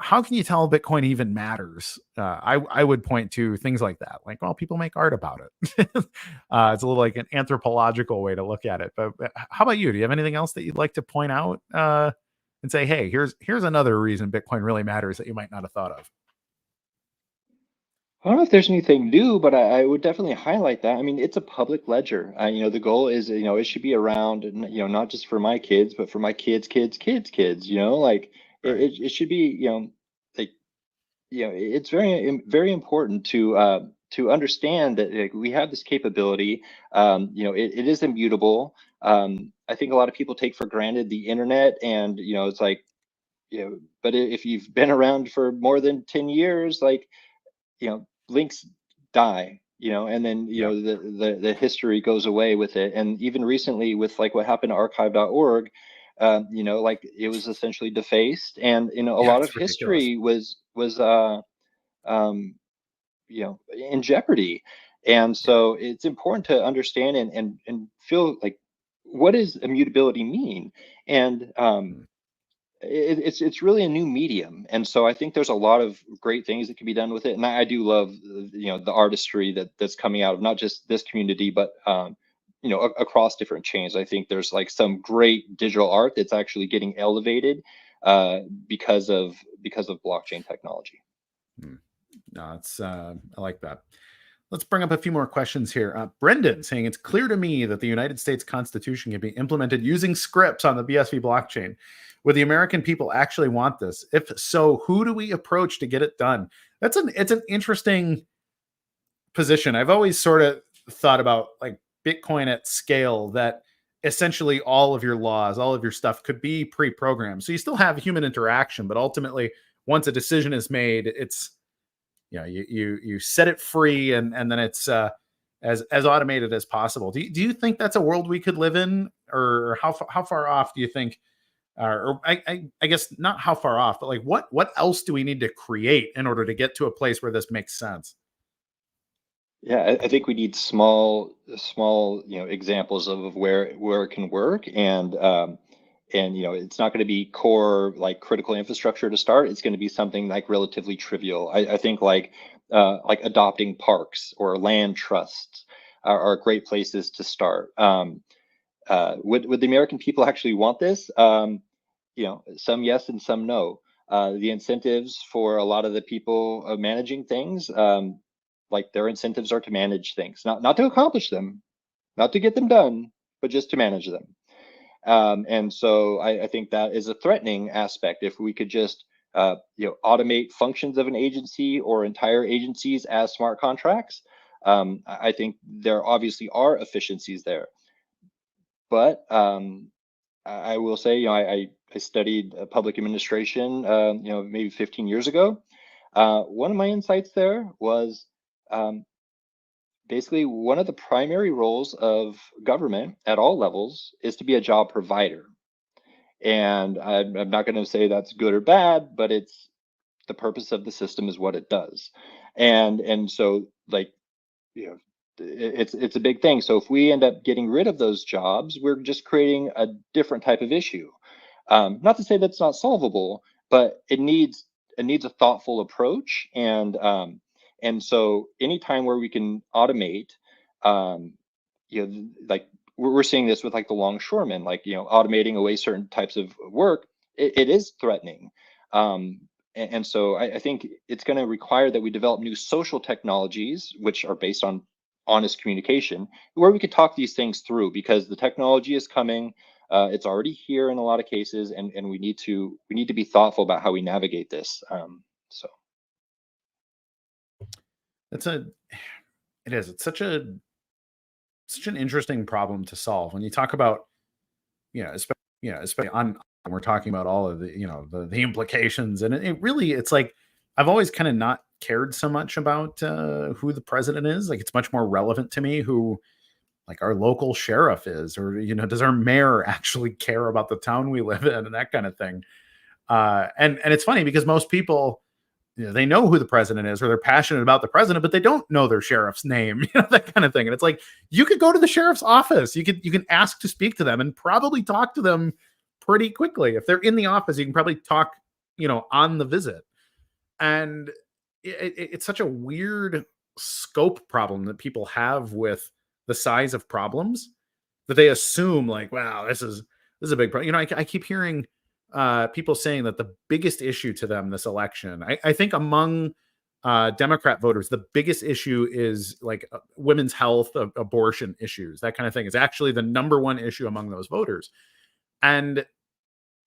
how can you tell Bitcoin even matters? I would point to things like that. Like, well, people make art about it. It's a little like an anthropological way to look at it. But how about you? Do you have anything else that you'd like to point out and say, hey, here's another reason Bitcoin really matters that you might not have thought of? I don't know if there's anything new, but I would definitely highlight that. I mean, it's a public ledger. The goal is, it should be around, not just for my kids, but for my kids, kids. Like, Right. it should be, like, it's very, very important to understand that, like, we have this capability. It is immutable. I think a lot of people take for granted the internet, and it's like, but if you've been around for more than 10 years, like, links die, and then Yep. the history goes away with it. And even recently, with like what happened to archive.org, like, it was essentially defaced, and a Yeah, lot of it's ridiculous. history was um in jeopardy. And Yeah. so it's important to understand and feel like, what does immutability mean? And Mm. it's really a new medium, and so I think there's a lot of great things that can be done with it. And I do love the artistry that's coming out of not just this community, but across different chains. I think there's like some great digital art that's actually getting elevated because of blockchain technology. Mm. No, it's I like that. Let's bring up a few more questions here. Brendan saying, it's clear to me that the United States Constitution can be implemented using scripts on the BSV blockchain. Would the American people actually want this? If so, who do we approach to get it done? It's an interesting position. I've always sort of thought about like Bitcoin at scale, that essentially all of your laws, all of your stuff could be pre-programmed. So you still have human interaction, but ultimately once a decision is made, it's, you know, you set it free, and then it's as automated as possible. Do you think that's a world we could live in, or how far off do you think? Or I guess not how far off, but like what else do we need to create in order to get to a place where this makes sense? Yeah, I think we need small, examples of where it can work, and it's not going to be core like critical infrastructure to start. It's going to be something like relatively trivial. I think like adopting parks or land trusts are great places to start. Would the American people actually want this? Some yes and some no. The incentives for a lot of the people managing things, like their incentives are to manage things, not to accomplish them, not to get them done, but just to manage them. And so I think that is a threatening aspect. If we could just automate functions of an agency or entire agencies as smart contracts, I think there obviously are efficiencies there. But I will say, I studied public administration, maybe 15 years ago. One of my insights there was basically one of the primary roles of government at all levels is to be a job provider. And I'm not going to say that's good or bad, but it's the purpose of the system is what it does. And so like, it's a big thing. So if we end up getting rid of those jobs, we're just creating a different type of issue. Not to say that's not solvable, but it needs a thoughtful approach. And so anytime where we can automate, like we're seeing this with like the longshoremen, like, automating away certain types of work, it is threatening. And so I think it's going to require that we develop new social technologies, which are based on honest communication, where we could talk these things through, because the technology is coming. It's already here in a lot of cases, and we need to be thoughtful about how we navigate this. So It's such an interesting problem to solve when you talk about, especially on, we're talking about all of the implications, and it really, it's like I've always kind of not cared so much about who the president is. Like, it's much more relevant to me who like our local sheriff is, or does our mayor actually care about the town we live in, and that kind of thing. And it's funny because most people, they know who the president is, or they're passionate about the president, but they don't know their sheriff's name, that kind of thing. And it's like, you could go to the sheriff's office, you can ask to speak to them and probably talk to them pretty quickly. If they're in the office, you can probably talk, on the visit. And it's such a weird scope problem that people have with the size of problems, that they assume like, wow, this is a big problem. I keep hearing people saying that the biggest issue to them this election, I think among Democrat voters, the biggest issue is like women's health, abortion issues, that kind of thing is actually the number one issue among those voters. And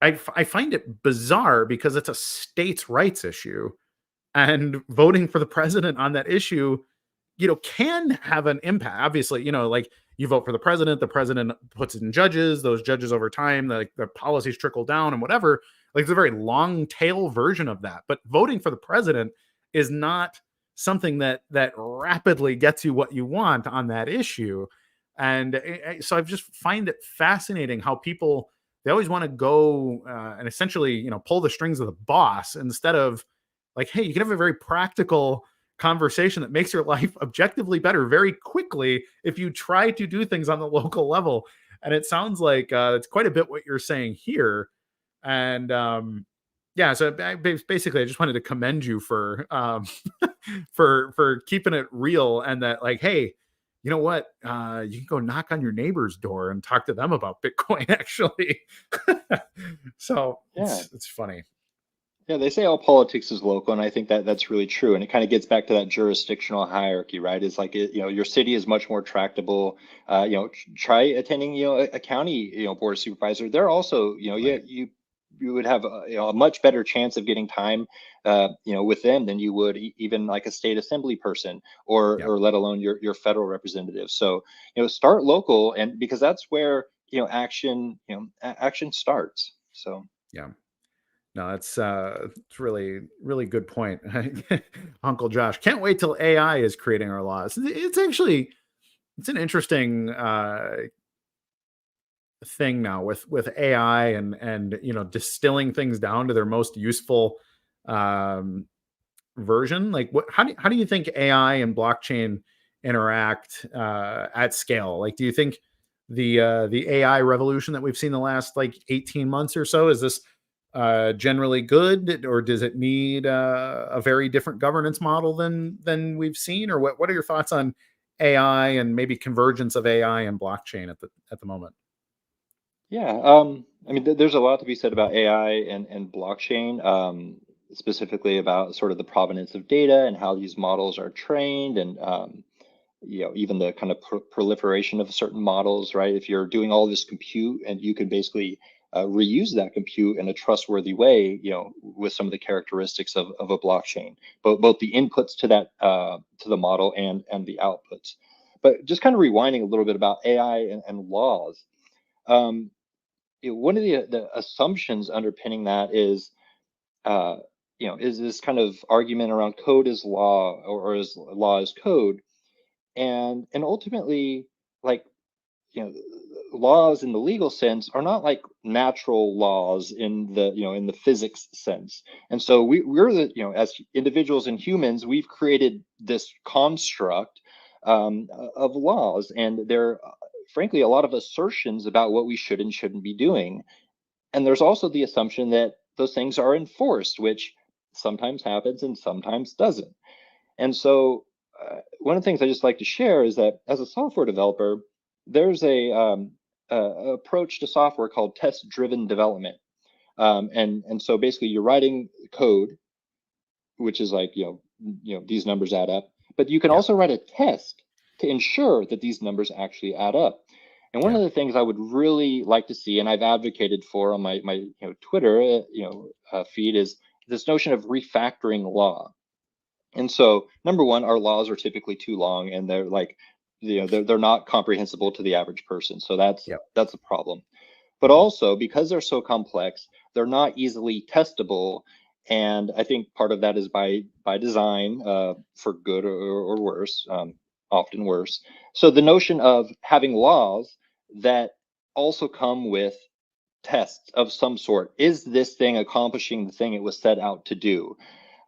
I find it bizarre because it's a states' rights issue, and voting for the president on that issue, can have an impact. Obviously, like you vote for the president puts in judges, those judges over time, the policies trickle down and whatever. Like, it's a very long tail version of that. But voting for the president is not something that rapidly gets you what you want on that issue. And so I just find it fascinating how people, they always want to go and essentially, pull the strings of the boss, instead of like, hey, you can have a very practical conversation that makes your life objectively better very quickly if you try to do things on the local level. And it sounds like it's quite a bit what you're saying here. And yeah, so basically I just wanted to commend you for for keeping it real, and that like, hey, you know what, you can go knock on your neighbor's door and talk to them about Bitcoin actually. So yeah, it's funny. Yeah, they say all politics is local, and I think that that's really true. And it kind of gets back to that jurisdictional hierarchy, right? It's like your city is much more tractable. Try attending, a county, board of supervisor. They're also, Right. you would have a much better chance of getting time, with them than you would even like a state assembly person, or Yeah. let alone your federal representative. So, start local, and because that's where action starts. So. Yeah. No, it's really, really good point. Uncle Josh. Can't wait till AI is creating our laws. It's an interesting thing now with AI and distilling things down to their most useful um version. Like how do you think AI and blockchain interact at scale? Like do you think the AI revolution that we've seen the last like 18 months or so, is this generally good, or does it need a very different governance model than we've seen? Or what are your thoughts on AI and maybe convergence of AI and blockchain at the moment? Yeah, I mean, there's a lot to be said about AI and blockchain, specifically about sort of the provenance of data and how these models are trained, and even the kind of proliferation of certain models, right? If you're doing all this compute and you can basically reuse that compute in a trustworthy way, with some of the characteristics of a blockchain, both the inputs to that to the model and the outputs. But just kind of rewinding a little bit about AI and laws. Um, One of the assumptions underpinning that uh, is this kind of argument around code is law, or is law is code, and ultimately, like, you know, laws in the legal sense are not like natural laws in the in the physics sense. And so we're the as individuals and humans, we've created this construct of laws, and there are frankly a lot of assertions about what we should and shouldn't be doing. And there's also the assumption that those things are enforced, which sometimes happens and sometimes doesn't. And so, one of the things I just like to share is that as a software developer, there's a approach to software called test-driven development. And so basically, you're writing code, which is like these numbers add up, but you can Yeah. also write a test to ensure that these numbers actually add up. And one Yeah. of the things I would really like to see, and I've advocated for on my Twitter feed, is this notion of refactoring law. And so, number one, our laws are typically too long, and they're like, they're not comprehensible to the average person. So Yep. that's a problem. But Mhm. also, because they're so complex, they're not easily testable. And I think part of that is by design, for good or worse, often worse. So the notion of having laws that also come with tests of some sort. Is this thing accomplishing the thing it was set out to do?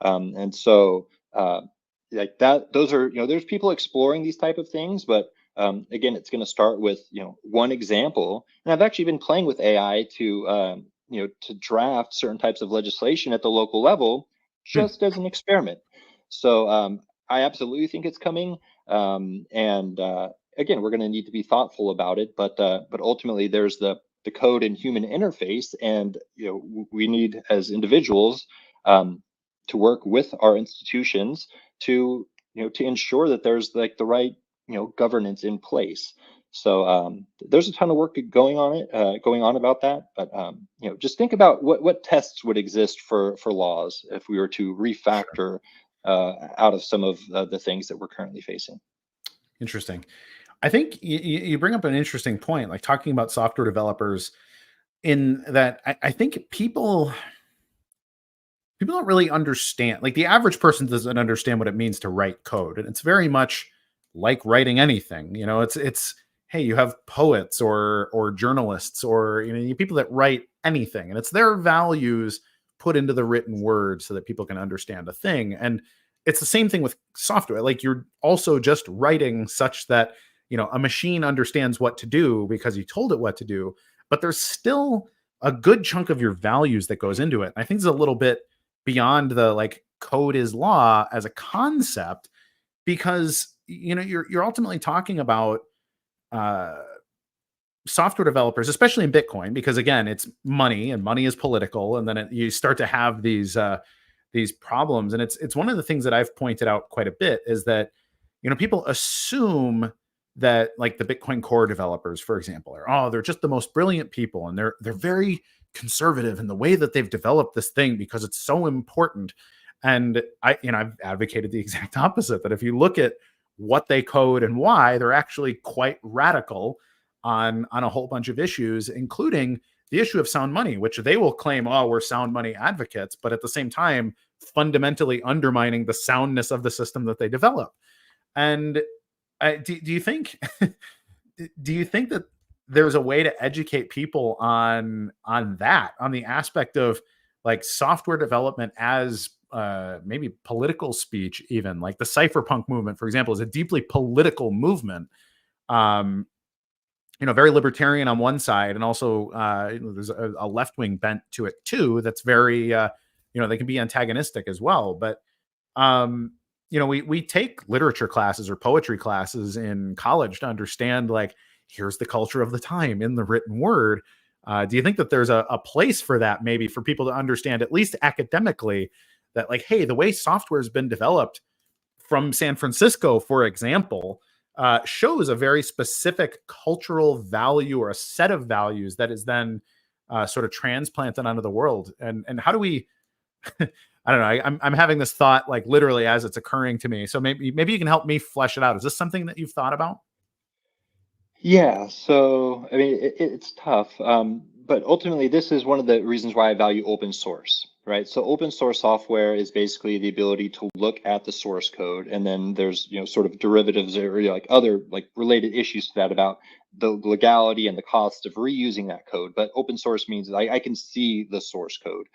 And so, uh, like that, those are, there's people exploring these type of things, but again, it's going to start with, one example. And I've actually been playing with AI to draft certain types of legislation at the local level, Hmm. just as an experiment. So I absolutely think it's coming. And again, we're going to need to be thoughtful about it, but ultimately there's the code and human interface, and we need as individuals, um, to work with our institutions to to ensure that there's like the right governance in place. So there's a ton of work going on about that, but just think about what tests would exist for laws if we were to Sure. refactor out of some of the things that we're currently facing. Interesting. I think you bring up an interesting point, like talking about software developers, in that I think people don't really understand. Like the average person doesn't understand what it means to write code, and it's very much like writing anything. It's hey, you have poets or journalists, or you people that write anything, and it's their values put into the written word so that people can understand a thing. And it's the same thing with software. Like you're also just writing such that a machine understands what to do because you told it what to do, but there's still a good chunk of your values that goes into it. I think it's a little bit beyond the like code is law as a concept, because you're ultimately talking about uh software developers, especially in Bitcoin, because again, it's money and money is political, and then you start to have these problems. And it's one of the things that I've pointed out quite a bit is that people assume that like the Bitcoin core developers, for example, they're just the most brilliant people, and they're very conservative in the way that they've developed this thing because it's so important. And I've advocated the exact opposite, that if you look at what they code and why, they're actually quite radical on a whole bunch of issues, including the issue of sound money, which they will claim, we're sound money advocates, but at the same time, fundamentally undermining the soundness of the system that they develop. And do you think that there's a way to educate people on the aspect of like software development as maybe political speech, even like the cypherpunk movement, for example, is a deeply political movement. Very libertarian on one side, and also there's a left-wing bent to it too. That's very, they can be antagonistic as well. But we take literature classes or poetry classes in college to understand like here's the culture of the time in the written word. Do you think that there's a place for that, maybe for people to understand, at least academically, that like, hey, the way software has been developed from San Francisco, for example, shows a very specific cultural value or a set of values that is then sort of transplanted onto the world. And how do we, I don't know, I'm having this thought like literally as it's occurring to me. So maybe you can help me flesh it out. Is this something that you've thought about? Yeah, so I mean, it's tough, but ultimately, this is one of the reasons why I value open source, right? So open source software is basically the ability to look at the source code, and then there's sort of derivatives or like other like related issues to that about the legality and the cost of reusing that code. But open source means that I can see the source code.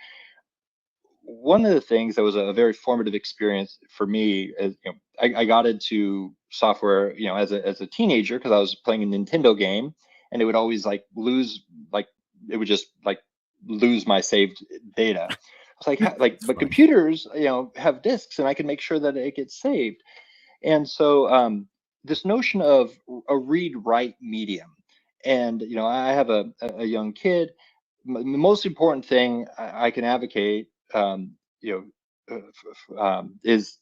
One of the things that was a very formative experience for me is, I got into software, as a teenager because I was playing a Nintendo game, and it would always like lose, like it would just like lose my saved data. It's like, but funny. computers, have disks, and I can make sure that it gets saved. And so this notion of a read-write medium, and I have a young kid. The most important thing I can advocate, is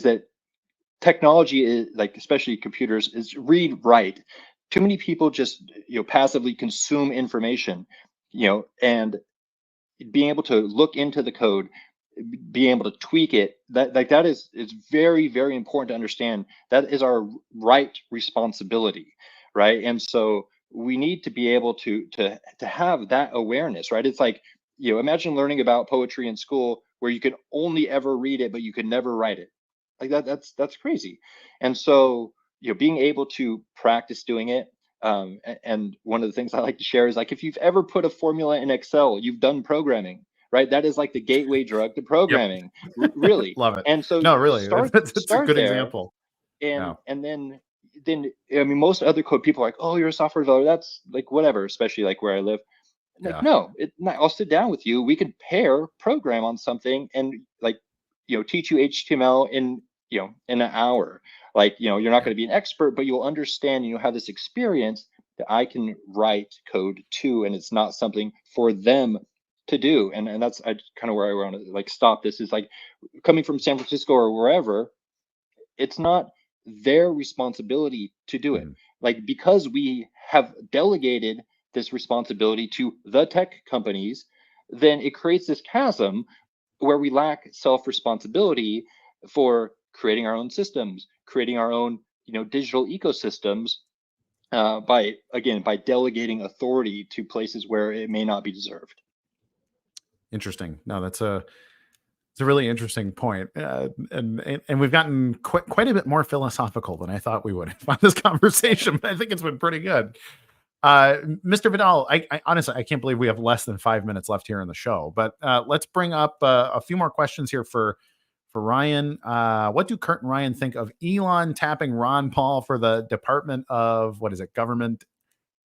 that technology is like, especially computers, is read write. Too many people just passively consume information, and being able to look into the code, being able to tweak it, that is very, very important to understand. That is our right responsibility, right? And so we need to be able to have that awareness, right? It's like, imagine learning about poetry in school where you can only ever read it, but you can never write it. Like that's crazy. And so, being able to practice doing it. And one of the things I like to share is like, if you've ever put a formula in Excel, you've done programming, right? That is like the gateway drug to programming. Yep. Really. Love it. And so no, really, start a good there, example. and then I mean, most other code people are like, oh, you're a software developer, that's like whatever, especially like where I live. Like, no, I'll sit down with you. We could pair program on something and like, teach you HTML in an hour. Like, you're not going to be an expert, but you'll understand, have this experience that I can write code to, and it's not something for them to do. And that's kind of where I want to like stop this, is like, coming from San Francisco or wherever, it's not their responsibility to do it. Like, because we have delegated this responsibility to the tech companies, then it creates this chasm where we lack self-responsibility for creating our own systems, creating our own, digital ecosystems, by delegating authority to places where it may not be deserved. Interesting. No, it's a really interesting point. And we've gotten quite a bit more philosophical than I thought we would on this conversation, but I think it's been pretty good. Mr. Vidal, I honestly, I can't believe we have less than 5 minutes left here in the show, but let's bring up a few more questions here for Ryan. What do Kurt and Ryan think of Elon tapping Ron Paul for the Department of, what is it, Government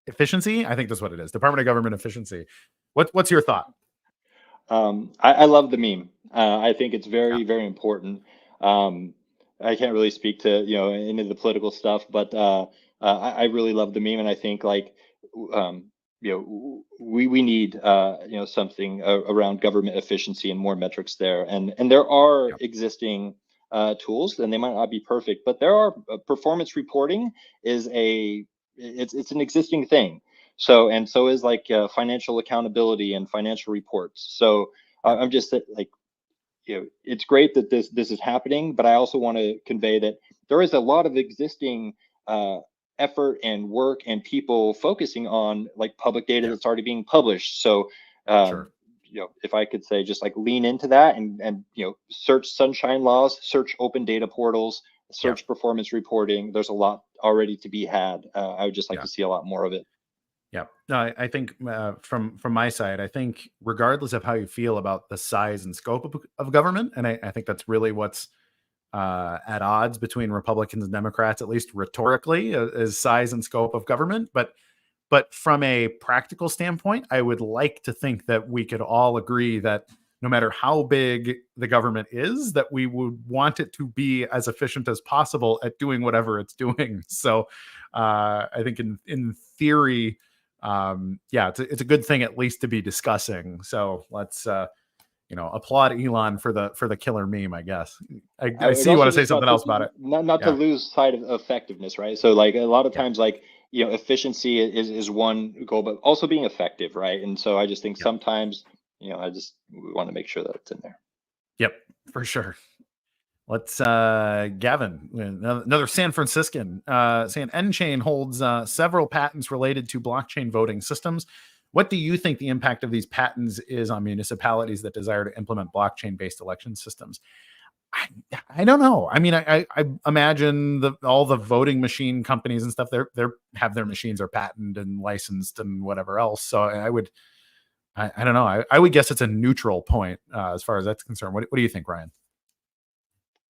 Efficiency? I think that's what it is. Department of Government Efficiency. What's your thought? I love the meme. I think it's very, very important. I can't really speak to, any of the political stuff, but I really love the meme. And I think like we need something around government efficiency and more metrics there. And there are existing tools, and they might not be perfect, but there are performance reporting is it's an existing thing. So is like financial accountability and financial reports. So I'm just like, it's great that this is happening, but I also want to convey that there is a lot of existing effort and work and people focusing on like public data that's already being published. So if I could say, just like lean into that and search sunshine laws, search open data portals, search performance reporting. There's a lot already to be had. I would just like to see a lot more of it. Yeah, no, I think from my side, I think regardless of how you feel about the size and scope of government, and I think that's really what's at odds between Republicans and Democrats, at least rhetorically, is size and scope of government. But from a practical standpoint, I would like to think that we could all agree that no matter how big the government is, that we would want it to be as efficient as possible at doing whatever it's doing. So I think in theory, it's a good thing at least to be discussing. So let's applaud Elon for the killer meme, I guess. I see you want to say something else about it. Not to lose sight of effectiveness, right? So like a lot of times, like efficiency is one goal, but also being effective, right? And so I just think sometimes we want to make sure that it's in there. Yep, for sure. Let's Gavin, another San Franciscan, saying nChain holds several patents related to blockchain voting systems. What do you think the impact of these patents is on municipalities that desire to implement blockchain-based election systems? I don't know. I mean, I imagine all the voting machine companies and stuff, they have their machines are patented and licensed and whatever else. So I don't know. I would guess it's a neutral point as far as that's concerned. What do you think, Ryan?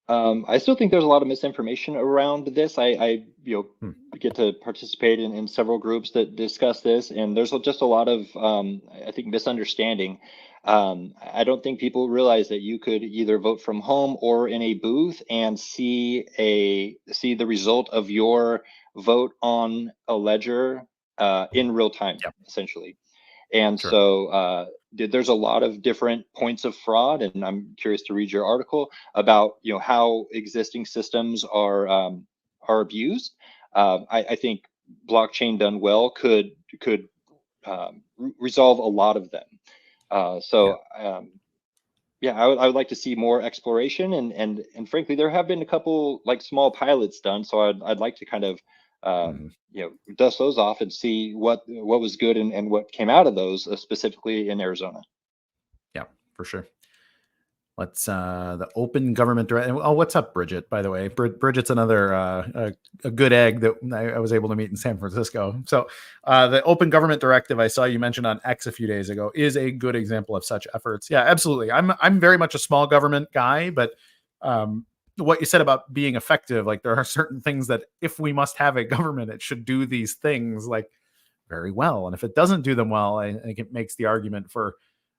I still think there's a lot of misinformation around this. I get to participate in several groups that discuss this, and there's just a lot of I think misunderstanding. I don't think people realize that you could either vote from home or in a booth and see the result of your vote on a ledger in real time, essentially. And so there's a lot of different points of fraud, and I'm curious to read your article about how existing systems are abused. I think blockchain done well could resolve a lot of them. I would like to see more exploration, and frankly, there have been a couple like small pilots done. So I'd like to kind of dust those off and see what was good and what came out of those, specifically in Arizona. Yeah, for sure. Let's the open government directive. Oh, what's up, Bridget? By the way, Bridget's another a good egg that I was able to meet in San Francisco. So the open government directive I saw you mentioned on X a few days ago is a good example of such efforts. Yeah, absolutely. I'm very much a small government guy, but what you said about being effective, like there are certain things that if we must have a government, it should do these things like very well. And if it doesn't do them well, I think it makes the argument for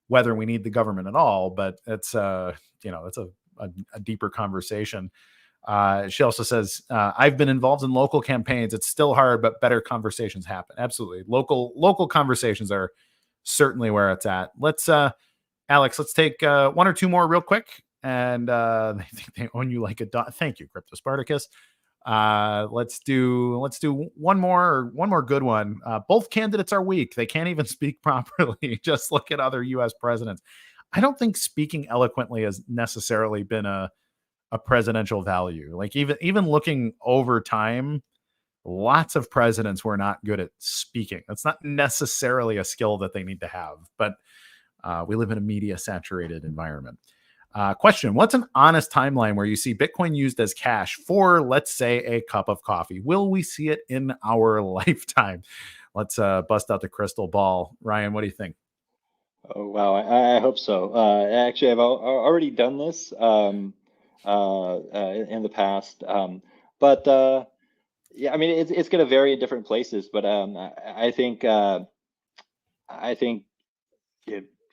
whether we need the government at all. But it's it's a deeper conversation. She also says, I've been involved in local campaigns. It's still hard, but better conversations happen. Absolutely. Local conversations are certainly where it's at. Let's Alex, let's take one or two more real quick. And they think they own you like a dog. Thank you, Crypto Spartacus. Let's do one more good one. Both candidates are weak. They can't even speak properly. Just look at other U.S. presidents. I don't think speaking eloquently has necessarily been a presidential value. Like even looking over time, lots of presidents were not good at speaking. That's not necessarily a skill that they need to have, but we live in a media saturated environment. Question, what's an honest timeline where you see Bitcoin used as cash for, let's say, a cup of coffee? Will we see it in our lifetime? Let's bust out the crystal ball. Ryan, what do you think? Oh, wow. I hope so. Actually, I've already done this in the past. Yeah, I mean, it's going to vary in different places, but I think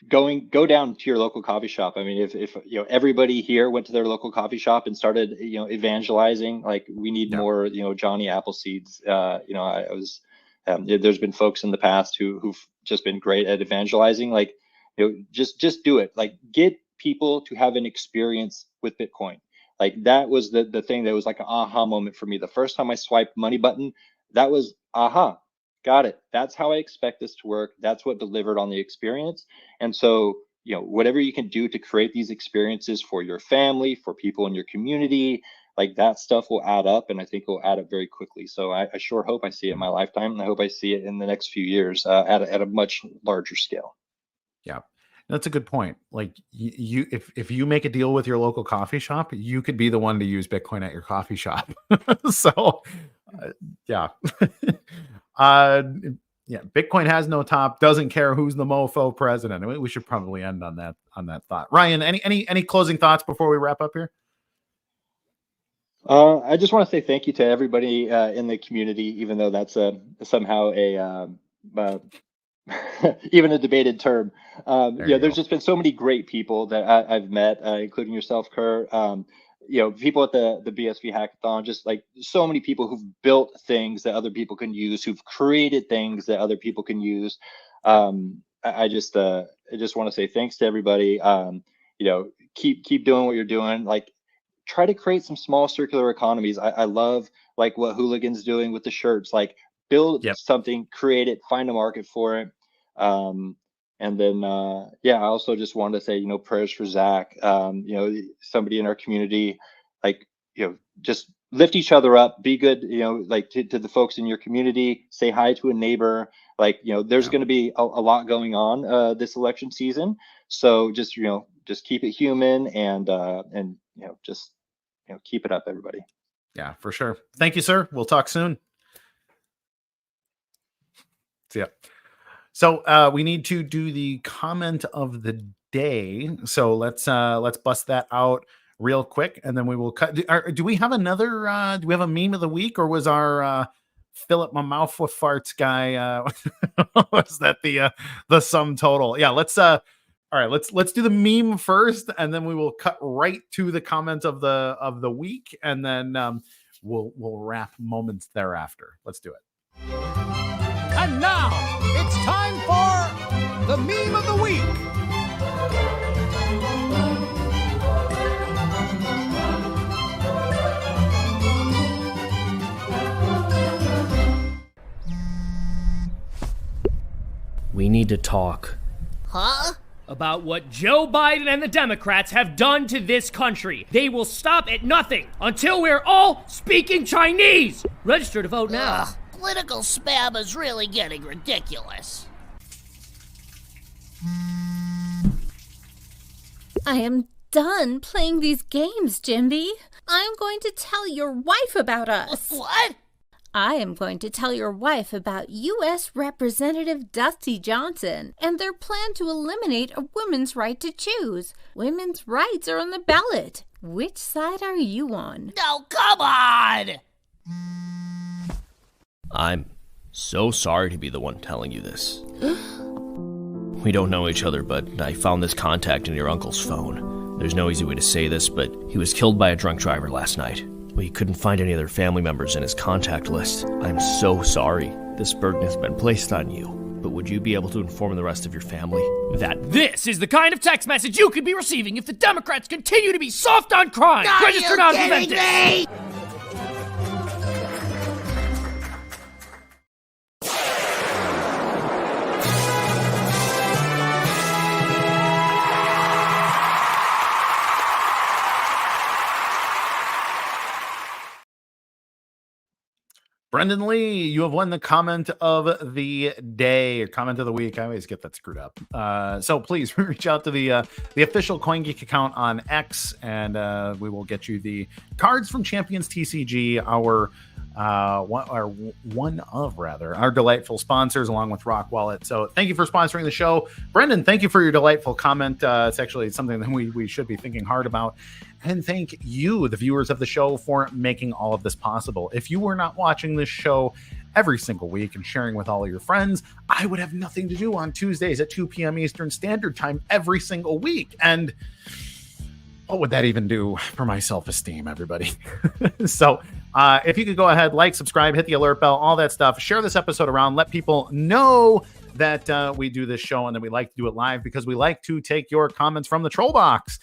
go down to your local coffee shop. I mean, if everybody here went to their local coffee shop and started evangelizing, like we need more Johnny Appleseeds. I was There's been folks in the past who've just been great at evangelizing. Like, just do it. Like, get people to have an experience with Bitcoin. Like, that was the thing that was like an aha moment for me. The first time I swiped money button, that was aha, got it. That's how I expect this to work. That's what delivered on the experience. And so, whatever you can do to create these experiences for your family, for people in your community, like, that stuff will add up, and I think it will add up very quickly. So I sure hope I see it in my lifetime, and I hope I see it in the next few years at a much larger scale. Yeah, that's a good point. Like, if you make a deal with your local coffee shop, you could be the one to use Bitcoin at your coffee shop. So, yeah. Yeah, Bitcoin has no top, doesn't care who's the mofo president. I mean, we should probably end on that thought. Ryan, any closing thoughts before we wrap up here? I just want to say thank you to everybody in the community, even though that's somehow even a debated term. There's just been so many great people that I've met, including yourself, Kurt. People at the BSV Hackathon, just like so many people who've built things that other people can use, who've created things that other people can use. I just want to say thanks to everybody. Keep doing what you're doing. Like, try to create some small circular economies. I love like what Hooligan's doing with the shirts. Like, build something, create it, find a market for it. And then, I also just wanted to say, prayers for Zach, somebody in our community, like, just lift each other up, be good, like to the folks in your community, say hi to a neighbor. Like, there's going to be a lot going on this election season. So just keep it human and keep it up, everybody. Yeah, for sure. Thank you, sir. We'll talk soon. See ya. So we need to do the comment of the day. So let's bust that out real quick, and then we will cut. Do we have another? Do we have a meme of the week, or was our fill up my mouth with farts guy? Was that the sum total? Yeah. All right. Let's do the meme first, and then we will cut right to the comment of the week, and then we'll wrap moments thereafter. Let's do it. And now, it's time for the meme of the week. We need to talk. Huh? About what Joe Biden and the Democrats have done to this country. They will stop at nothing until we're all speaking Chinese. Register to vote now. Political spam is really getting ridiculous. I am done playing these games, Jimby. I'm going to tell your wife about us. What? I am going to tell your wife about U.S. Representative Dusty Johnson and their plan to eliminate a woman's right to choose. Women's rights are on the ballot. Which side are you on? No, come on! I'm so sorry to be the one telling you this. We don't know each other, but I found this contact in your uncle's phone. There's no easy way to say this, but he was killed by a drunk driver last night. We couldn't find any other family members in his contact list. I'm so sorry. This burden has been placed on you. But would you be able to inform the rest of your family that this is the kind of text message you could be receiving if the Democrats continue to be soft on crime? Register now to prevent this. Brendan Lee, you have won the comment of the day, or comment of the week. I always get that screwed up. So please reach out to the official CoinGeek account on X, and we will get you the cards from Champions TCG, our delightful sponsors, along with Rock Wallet. So thank you for sponsoring the show. Brendan, thank you for your delightful comment. It's actually something that we should be thinking hard about. And thank you, the viewers of the show, for making all of this possible. If you were not watching this show every single week and sharing with all of your friends, I would have nothing to do on Tuesdays at 2 p.m. Eastern Standard Time every single week. And what would that even do for my self-esteem, everybody? So If you could go ahead, like, subscribe, hit the alert bell, all that stuff. Share this episode around. Let people know that we do this show and that we like to do it live because we like to take your comments from the troll box.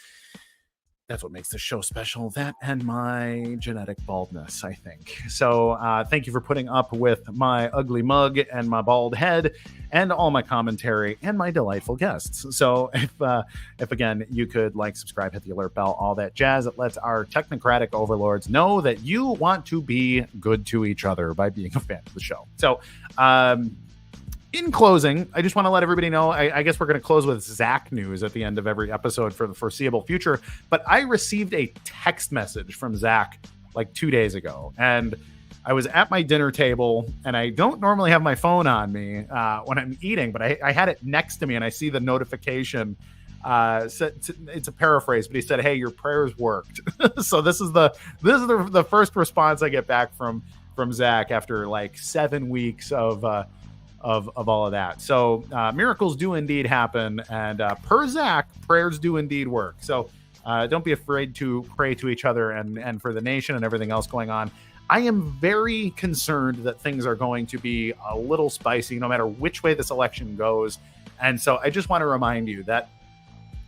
That's what makes this show special. That and my genetic baldness, I think. So thank you for putting up with my ugly mug and my bald head and all my commentary and my delightful guests. So if again, you could like, subscribe, hit the alert bell, all that jazz, it lets our technocratic overlords know that you want to be good to each other by being a fan of the show. So in closing, I just want to let everybody know, I guess we're going to close with Zach news at the end of every episode for the foreseeable future, but I received a text message from Zach like 2 days ago, and I was at my dinner table, and I don't normally have my phone on me when I'm eating, but I had it next to me, and I see the notification. It's a paraphrase, but he said, "Hey, your prayers worked." So this is the first response I get back from Zach after like 7 weeks of all of that. So miracles do indeed happen, and per Zach, prayers do indeed work. So don't be afraid to pray to each other and for the nation and everything else going on. I am very concerned that things are going to be a little spicy no matter which way this election goes. And so I just want to remind you that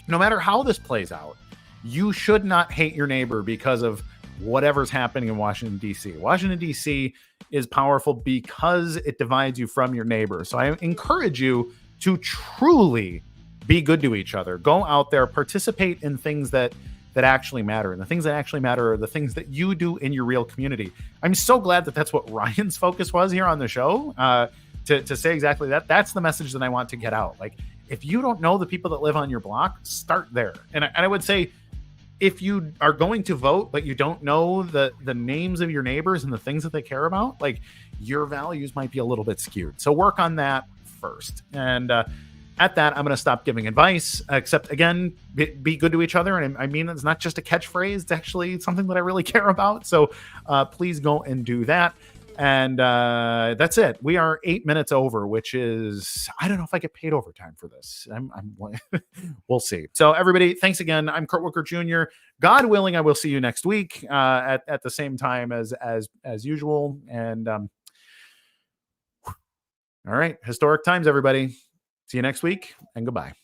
no matter how this plays out, you should not hate your neighbor because of whatever's happening in Washington, D.C. Washington, D.C. is powerful because it divides you from your neighbor. So I encourage you to truly be good to each other. Go out there, participate in things that actually matter. And the things that actually matter are the things that you do in your real community. I'm so glad that that's what Ryan's focus was here on the show, to say exactly that. That's the message that I want to get out. Like, if you don't know the people that live on your block, start there. And I would say, if you are going to vote, but you don't know the names of your neighbors and the things that they care about, like, your values might be a little bit skewed. So work on that first. And at that, I'm going to stop giving advice, except, again, be good to each other. And I mean, it's not just a catchphrase. It's actually something that I really care about. So please go and do that. And that's it. We are 8 minutes over, which is, I don't know if I get paid overtime for this. We'll see. So everybody, thanks again. I'm Kurt Wuckert Jr. God willing, I will see you next week at the same time as usual. And all right, historic times, everybody. See you next week, and goodbye.